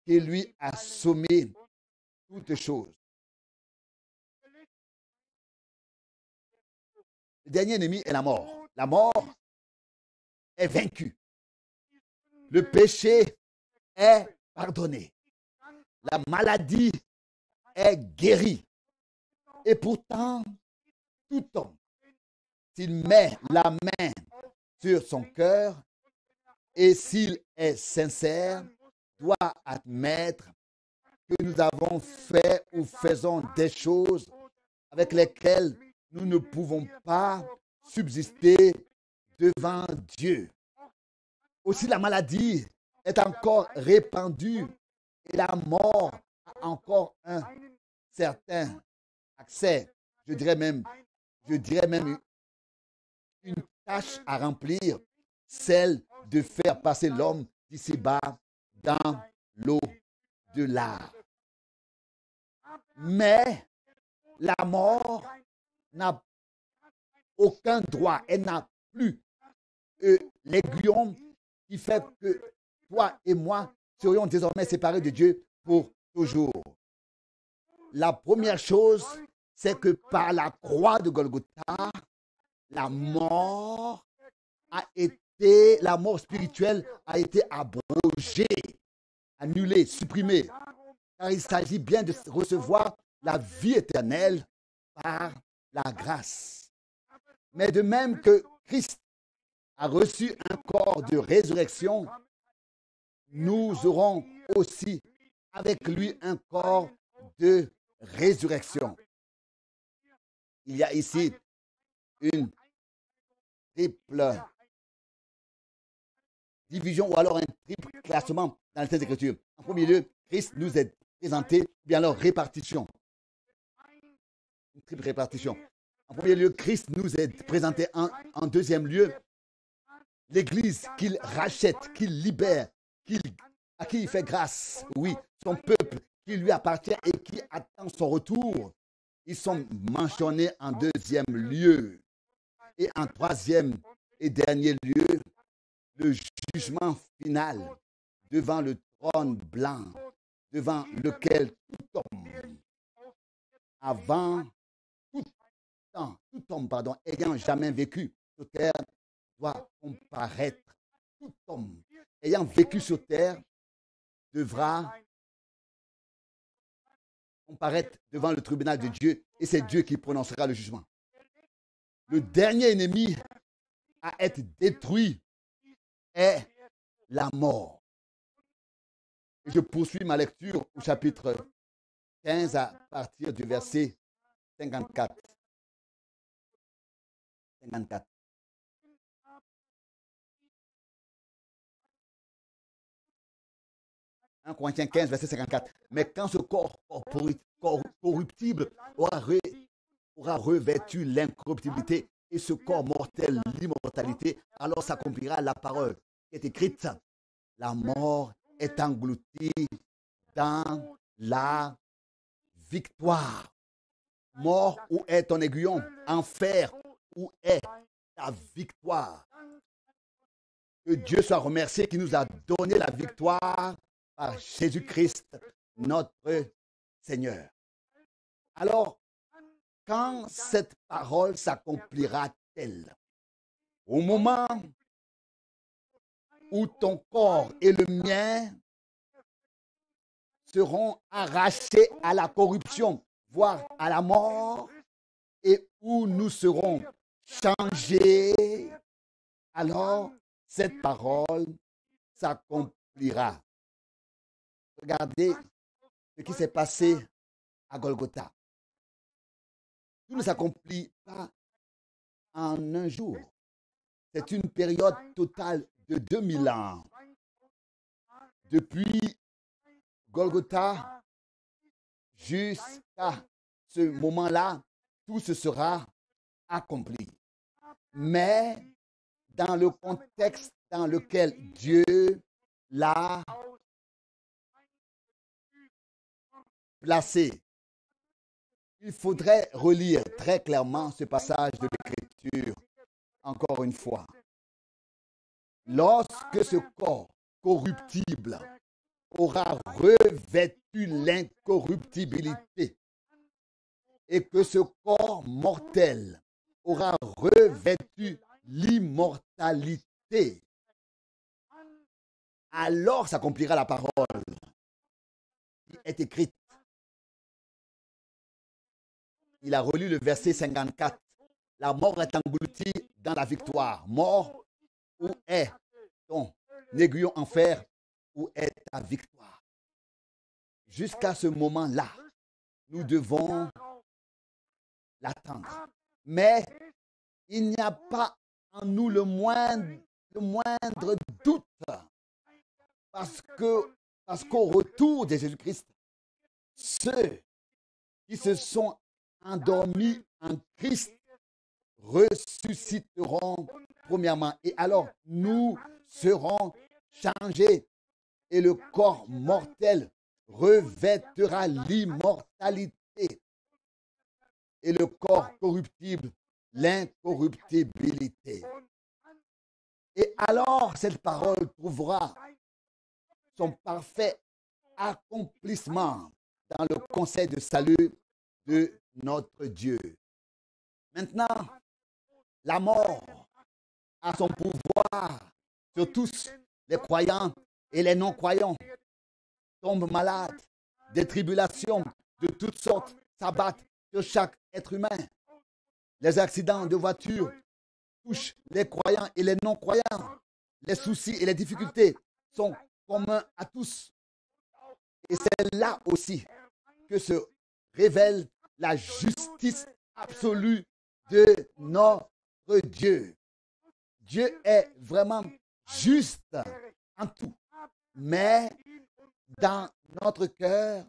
qui lui a soumis toutes choses. Le dernier ennemi est la mort. La mort est vaincue. Le péché est pardonné. La maladie est guérie. Et pourtant, tout homme, s'il met la main sur son cœur et s'il est sincère, doit admettre que nous avons fait ou faisons des choses avec lesquelles nous ne pouvons pas subsister devant Dieu. Aussi la maladie est encore répandue et la mort a encore un certain accès, je dirais même une tâche à remplir, celle de faire passer l'homme d'ici-bas dans l'au-delà. Mais la mort n'a aucun droit, elle n'a plus l'aiguillon qui fait que toi et moi serions désormais séparés de Dieu pour toujours. La première chose, c'est que par la croix de Golgotha, la mort spirituelle a été abrogée, annulée, supprimée. Car il s'agit bien de recevoir la vie éternelle par la grâce. Mais de même que Christ a reçu un corps de résurrection, nous aurons aussi avec lui un corps de résurrection. Il y a ici une triple division ou alors un triple classement dans les Saintes Écritures. En premier lieu, Christ nous est présenté, bien alors répartition. Une triple répartition. En premier lieu, Christ nous est présenté. En deuxième lieu, l'Église qu'il rachète, qu'il libère, à qui il fait grâce. Oui, son peuple qui lui appartient et qui attend son retour. Ils sont mentionnés en deuxième lieu. Et en troisième et dernier lieu, le jugement final devant le trône blanc, devant lequel tout homme, ayant jamais vécu sur terre, doit comparaître. Tout homme ayant vécu sur terre devra comparaître devant le tribunal de Dieu et c'est Dieu qui prononcera le jugement. Le dernier ennemi à être détruit est la mort. Et je poursuis ma lecture au chapitre 15 à partir du verset 54. 54. 1 Corinthiens 15, verset 54. Mais quand ce corps corruptible aura revêtu l'incorruptibilité et ce corps mortel l'immortalité, alors s'accomplira la parole qui est écrite. La mort est engloutie dans la victoire. Mort, où est ton aiguillon? Enfer, où est ta victoire? Que Dieu soit remercié qui nous a donné la victoire par Jésus-Christ, notre Seigneur. Alors, quand cette parole s'accomplira-t-elle? Au moment où ton corps et le mien seront arrachés à la corruption, voire à la mort, et où nous serons changés, alors cette parole s'accomplira. Regardez ce qui s'est passé à Golgotha. Tout ne s'accomplit pas en un jour. C'est une période totale de 2000 ans. Depuis Golgotha jusqu'à ce moment-là, tout se sera accompli. Mais dans le contexte dans lequel Dieu l'a placé, il faudrait relire très clairement ce passage de l'Écriture encore une fois. Lorsque ce corps corruptible aura revêtu l'incorruptibilité et que ce corps mortel aura revêtu l'immortalité, alors s'accomplira la parole qui est écrite. Il a relu le verset 54. La mort est engloutie dans la victoire. Mort, où est ton aiguillon en fer? Où est ta victoire? Jusqu'à ce moment-là, nous devons l'attendre. Mais il n'y a pas en nous le moindre doute, parce qu'au retour de Jésus-Christ, ceux qui se sont endormis en Christ ressusciteront premièrement. Et alors, nous serons changés et le corps mortel revêtera l'immortalité et le corps corruptible l'incorruptibilité. Et alors, cette parole trouvera son parfait accomplissement dans le conseil de salut de notre Dieu. Maintenant, la mort a son pouvoir sur tous les croyants et les non-croyants. Tombent malades, des tribulations de toutes sortes s'abattent sur chaque être humain. Les accidents de voiture touchent les croyants et les non-croyants. Les soucis et les difficultés sont communs à tous. Et c'est là aussi que se révèle la justice absolue de notre Dieu. Dieu est vraiment juste en tout. Mais dans notre cœur,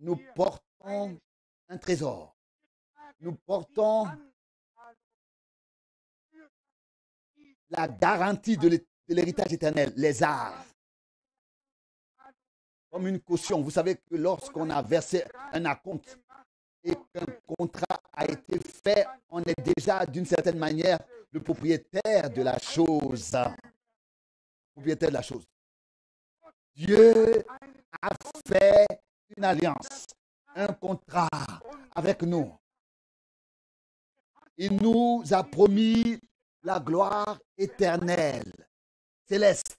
nous portons un trésor. Nous portons la garantie de l'héritage éternel, les arts. Comme une caution. Vous savez que lorsqu'on a versé un acompte et qu'un contrat a été fait, on est déjà d'une certaine manière le propriétaire de la chose. Propriétaire de la chose. Dieu a fait une alliance, un contrat avec nous. Il nous a promis la gloire éternelle, céleste.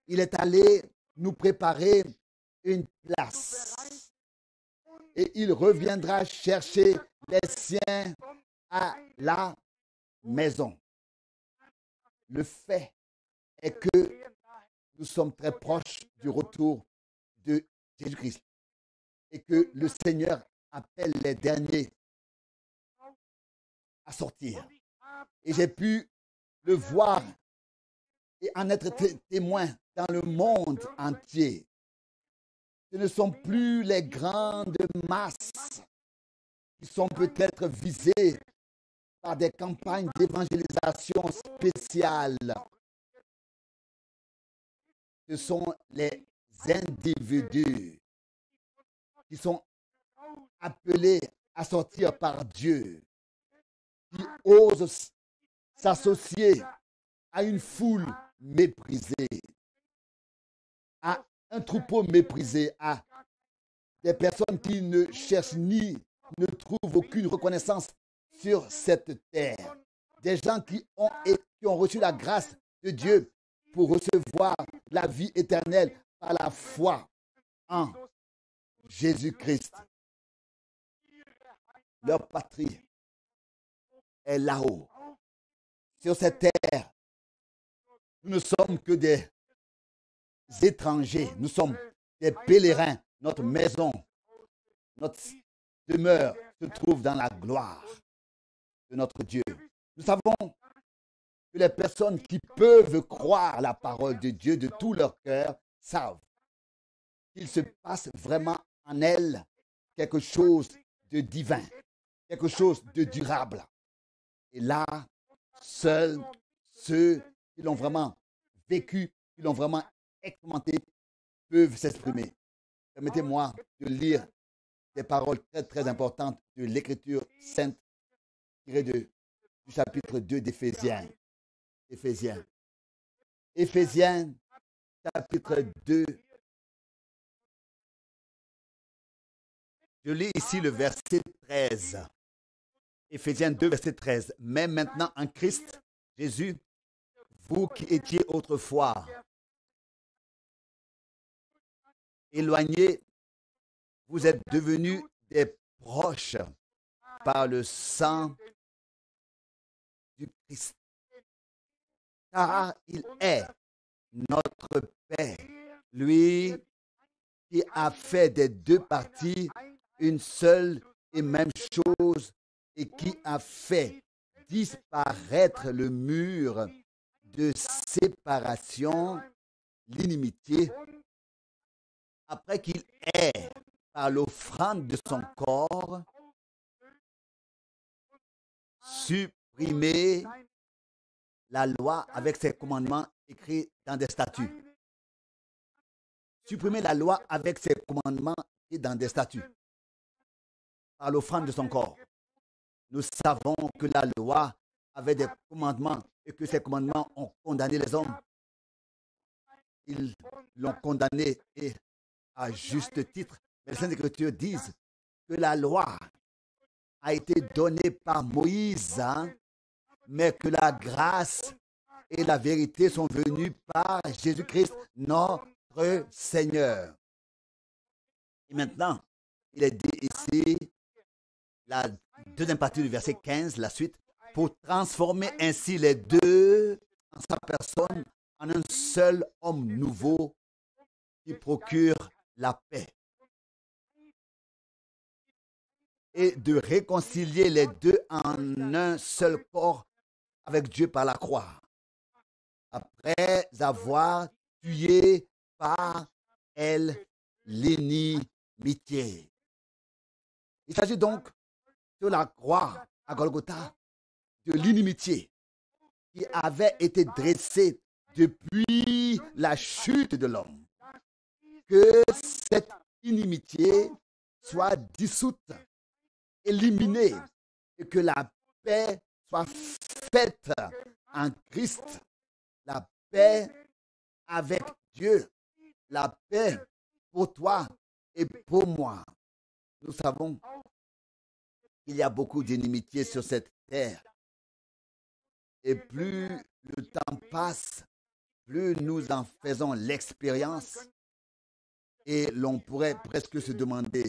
Il est allé nous préparer une place. Et il reviendra chercher les siens à la maison. Le fait est que nous sommes très proches du retour de Jésus-Christ et que le Seigneur appelle les derniers à sortir. Et j'ai pu le voir et en être témoin dans le monde entier. Ce ne sont plus les grandes masses qui sont peut-être visées par des campagnes d'évangélisation spéciales. Ce sont les individus qui sont appelés à sortir par Dieu, qui osent s'associer à une foule méprisée, à un troupeau méprisé, à des personnes qui ne cherchent ni ne trouvent aucune reconnaissance sur cette terre. Des gens qui ont reçu la grâce de Dieu pour recevoir la vie éternelle par la foi en Jésus-Christ. Leur patrie est là-haut, sur cette terre. Nous ne sommes que des étrangers, nous sommes des pèlerins. Notre maison, notre demeure se trouve dans la gloire de notre Dieu. Nous savons que les personnes qui peuvent croire la parole de Dieu de tout leur cœur savent qu'il se passe vraiment en elles quelque chose de divin, quelque chose de durable. Et là, seuls ceux qui l'ont vraiment vécu, qui l'ont vraiment expérimenté, peuvent s'exprimer. Permettez-moi de lire des paroles très, très importantes de l'Écriture sainte tirées du chapitre 2 d'Éphésiens. Éphésiens, chapitre 2. Je lis ici le verset 13. Éphésiens 2, verset 13. Mais maintenant en Christ Jésus, vous qui étiez autrefois éloignés, vous êtes devenus des proches par le sang du Christ. Car il est notre Père, lui qui a fait des deux parties une seule et même chose et qui a fait disparaître le mur de séparation, l'inimitié, après qu'il ait, par l'offrande de son corps, supprimé la loi avec ses commandements écrits dans des statuts. Supprimer la loi avec ses commandements écrits dans des statuts. Par l'offrande de son corps. Nous savons que la loi avait des commandements et que ces commandements ont condamné les hommes. Ils l'ont condamné et à juste titre. Mais les Saintes Écritures disent que la loi a été donnée par Moïse, mais que la grâce et la vérité sont venues par Jésus-Christ, notre Seigneur. Et maintenant, il est dit ici, la deuxième partie du verset 15, la suite, pour transformer ainsi les deux en sa personne, en un seul homme nouveau qui procure la paix. Et de réconcilier les deux en un seul corps avec Dieu par la croix. Après avoir tué par elle l'inimitié. Il s'agit donc de la croix à Golgotha, de l'inimitié qui avait été dressée depuis la chute de l'homme. Que cette inimitié soit dissoute, éliminée, et que la paix soit faite en Christ. La paix avec Dieu, la paix pour toi et pour moi. Nous savons qu'il y a beaucoup d'inimitié sur cette terre. Et plus le temps passe, plus nous en faisons l'expérience. Et l'on pourrait presque se demander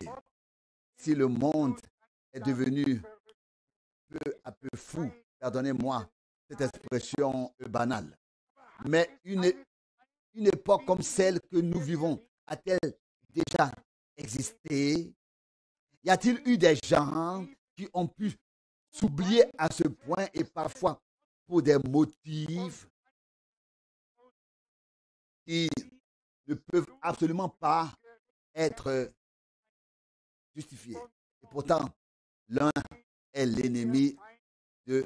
si le monde est devenu peu à peu fou. Pardonnez-moi cette expression banale. Mais une époque comme celle que nous vivons a-t-elle déjà existé? Y a-t-il eu des gens qui ont pu s'oublier à ce point et parfois pour des motifs qui ne peuvent absolument pas être justifiés. Et pourtant, l'un est l'ennemi de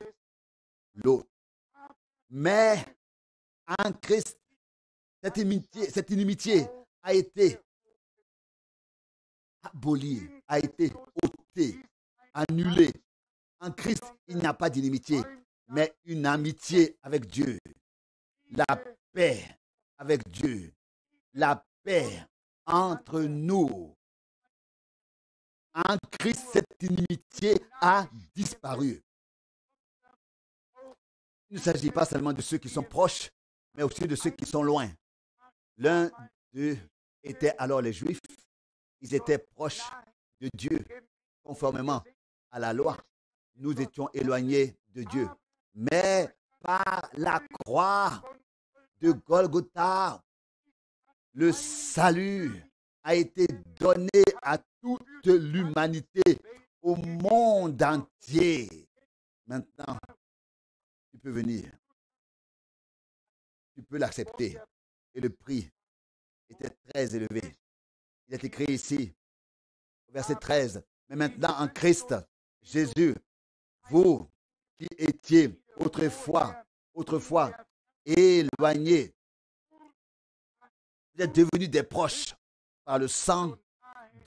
l'autre. Mais en Christ, cette inimitié a été abolie, a été ôtée, annulée. En Christ, il n'y a pas d'inimitié, mais une amitié avec Dieu. La paix avec Dieu. La paix entre nous. En Christ, cette inimitié a disparu. Il ne s'agit pas seulement de ceux qui sont proches, mais aussi de ceux qui sont loin. L'un d'eux était alors les Juifs. Ils étaient proches de Dieu, conformément à la loi. Nous étions éloignés de Dieu. Mais par la croix de Golgotha, le salut a été donné à toute l'humanité, au monde entier. Maintenant, tu peux venir. Tu peux l'accepter. Et le prix était très élevé. Il est écrit ici, au verset 13. Mais maintenant, en Christ, Jésus, vous qui étiez autrefois éloignés, vous êtes devenus des proches par le sang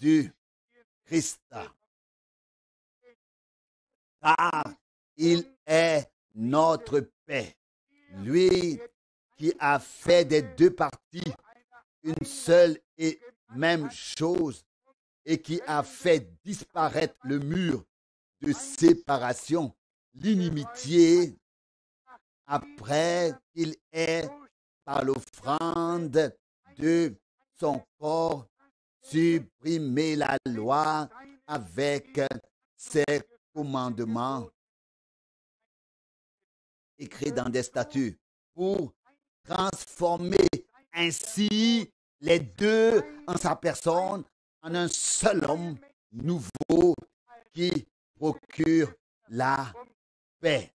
du Christ. Car il est notre paix. Lui qui a fait des deux parties une seule et même chose et qui a fait disparaître le mur de séparation, l'inimitié, après qu'il ait, par l'offrande de son corps, supprimé la loi avec ses commandements écrits dans des statuts pour transformer ainsi les deux en sa personne en un seul homme nouveau qui procure la paix.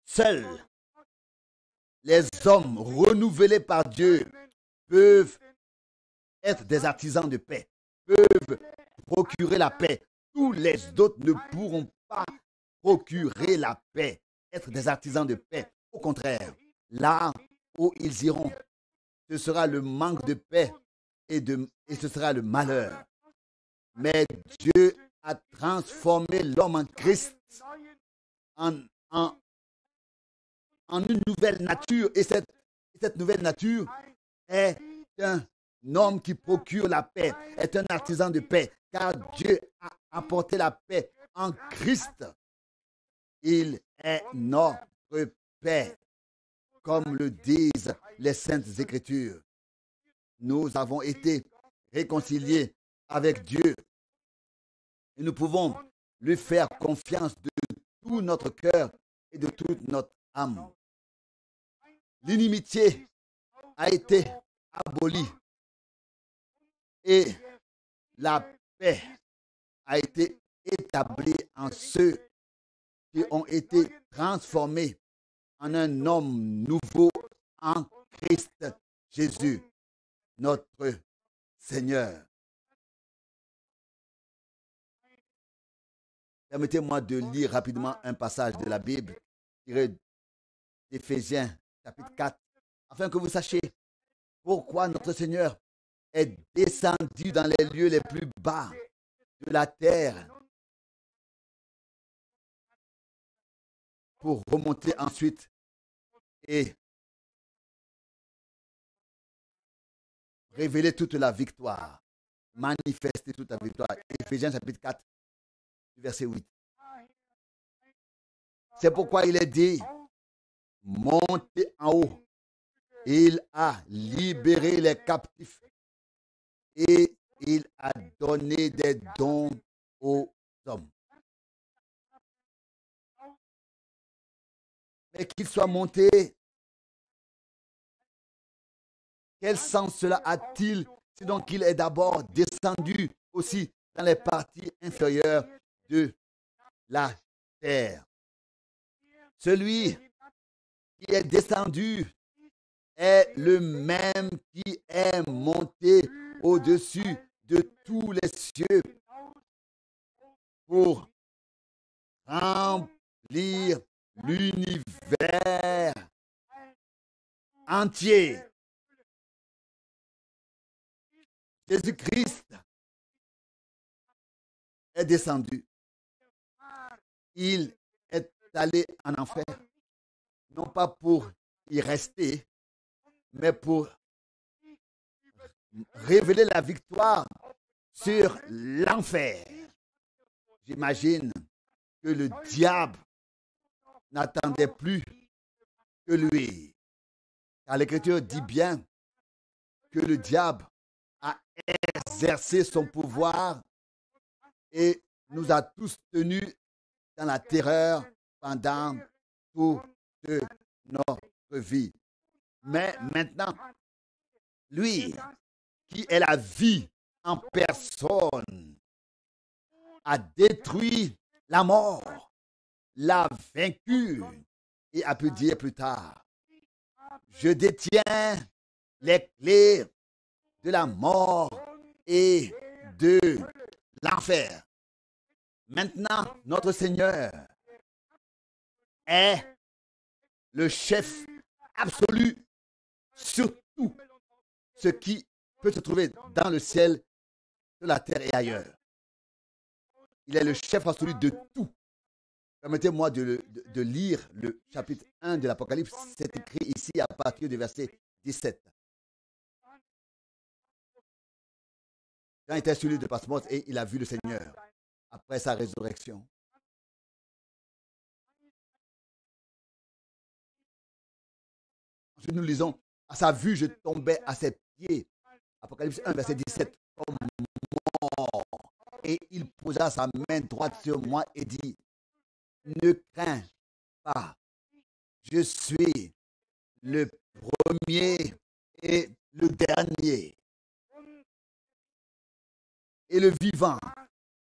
Seuls les hommes renouvelés par Dieu peuvent être des artisans de paix, peuvent procurer la paix. Tous les autres ne pourront pas procurer la paix, être des artisans de paix. Au contraire, là où ils iront, ce sera le manque de paix et ce sera le malheur. Mais Dieu a transformé l'homme en Christ en une nouvelle nature. Et cette nouvelle nature est un homme qui procure la paix, est un artisan de paix, car Dieu a apporté la paix en Christ. Il est notre paix, comme le disent les Saintes Écritures. Nous avons été réconciliés avec Dieu et nous pouvons lui faire confiance de tout notre cœur et de toute notre âme. L'inimitié a été abolie et la paix a été établie en ceux qui ont été transformés en un homme nouveau en Christ Jésus, notre Seigneur. Permettez-moi de lire rapidement un passage de la Bible tiré d'Éphésiens chapitre 4, afin que vous sachiez pourquoi notre Seigneur est descendu dans les lieux les plus bas de la terre pour remonter ensuite et révéler toute la victoire, manifester toute la victoire. Éphésiens chapitre 4, verset 8. C'est pourquoi il est dit, montez en haut. Il a libéré les captifs et il a donné des dons aux hommes. Mais qu'il soit monté, quel sens cela a-t-il si donc il est d'abord descendu aussi dans les parties inférieures de la terre? Celui qui est descendu est le même qui est monté au-dessus de tous les cieux pour remplir l'univers entier. Jésus-Christ est descendu. Il est allé en enfer, non pas pour y rester, mais pour révéler la victoire sur l'enfer. J'imagine que le diable n'attendait plus que lui. Car l'Écriture dit bien que le diable a exercé son pouvoir et nous a tous tenus dans la terreur pendant toute notre vie. Mais maintenant, lui, qui est la vie en personne, a détruit la mort, l'a vaincu et a pu dire plus tard, je détiens les clés de la mort et de l'enfer. Maintenant, notre Seigneur est le chef absolu sur tout ce qui peut se trouver dans le ciel, sur la terre et ailleurs. Il est le chef absolu de tout. Permettez-moi de lire le chapitre 1 de l'Apocalypse. C'est écrit ici à partir du verset 17. Jean était sur l'île de Patmos et il a vu le Seigneur après sa résurrection. Ensuite, nous lisons, à sa vue, je tombais à ses pieds. Apocalypse 1, verset 17. Comme mort. Et il posa sa main droite sur moi et dit, ne crains pas, je suis le premier et le dernier. Et le vivant,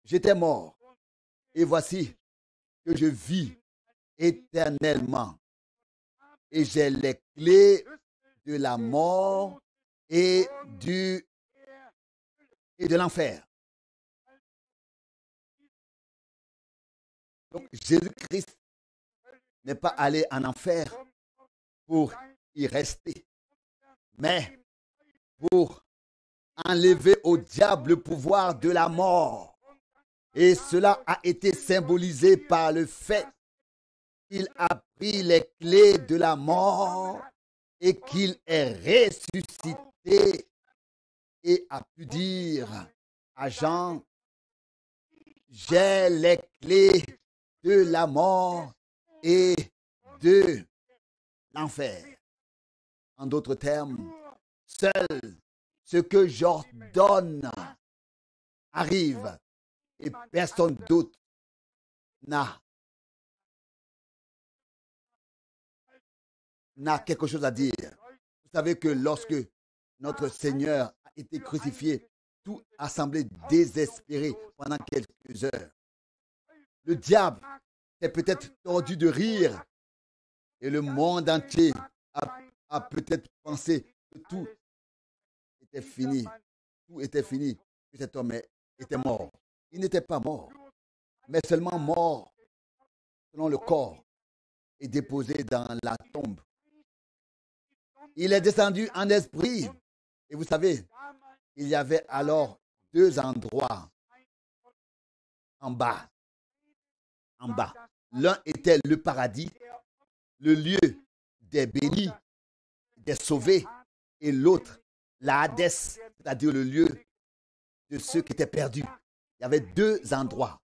j'étais mort. Et voici que je vis éternellement. Et j'ai les clés de la mort et de l'enfer. Donc Jésus-Christ n'est pas allé en enfer pour y rester, mais pour enlever au diable le pouvoir de la mort. Et cela a été symbolisé par le fait qu'il a pris les clés de la mort et qu'il est ressuscité et a pu dire à Jean, j'ai les clés de la mort et de l'enfer. En d'autres termes, seul ce que j'ordonne arrive et personne d'autre n'a quelque chose à dire. Vous savez que lorsque notre Seigneur a été crucifié, tout a semblé désespéré pendant quelques heures. Le diable s'est peut-être tordu de rire et le monde entier a peut-être pensé que tout était fini. Tout était fini, que cet homme était mort. Il n'était pas mort, mais seulement mort selon le corps et déposé dans la tombe. Il est descendu en esprit. Et vous savez, il y avait alors deux endroits en bas. En bas. L'un était le paradis, le lieu des bénis, des sauvés, et l'autre, la Hadès, c'est-à-dire le lieu de ceux qui étaient perdus. Il y avait deux endroits.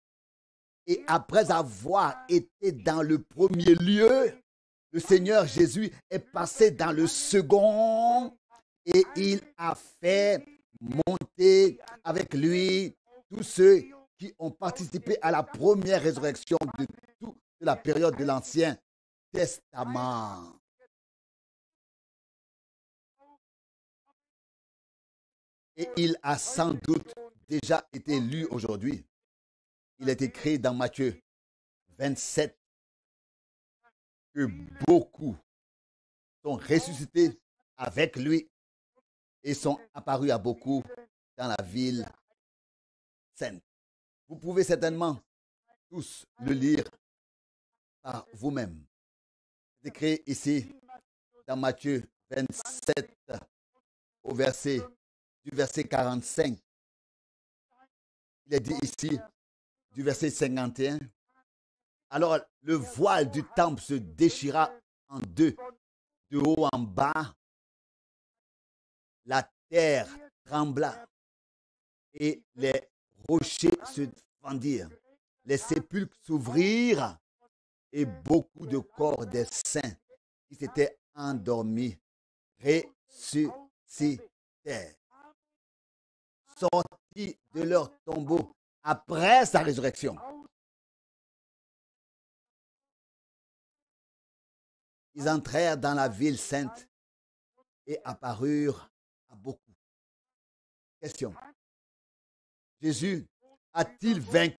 Et après avoir été dans le premier lieu, le Seigneur Jésus est passé dans le second et il a fait monter avec lui tous ceux qui ont participé à la première résurrection de toute la période de l'Ancien Testament. Et il a sans doute déjà été lu aujourd'hui. Il est écrit dans Matthieu 27 que beaucoup sont ressuscités avec lui et sont apparus à beaucoup dans la ville sainte. Vous pouvez certainement tous le lire par vous-même. C'est écrit ici dans Matthieu 27 du verset 45. Il est dit ici du verset 51. Alors le voile du temple se déchira en deux, de haut en bas. La terre trembla et les rochers se fendirent. Les sépulcres s'ouvrirent et beaucoup de corps des saints qui s'étaient endormis ressuscitèrent, sortis de leur tombeau après sa résurrection. Ils entrèrent dans la ville sainte et apparurent à beaucoup. Question. Jésus a-t-il vaincu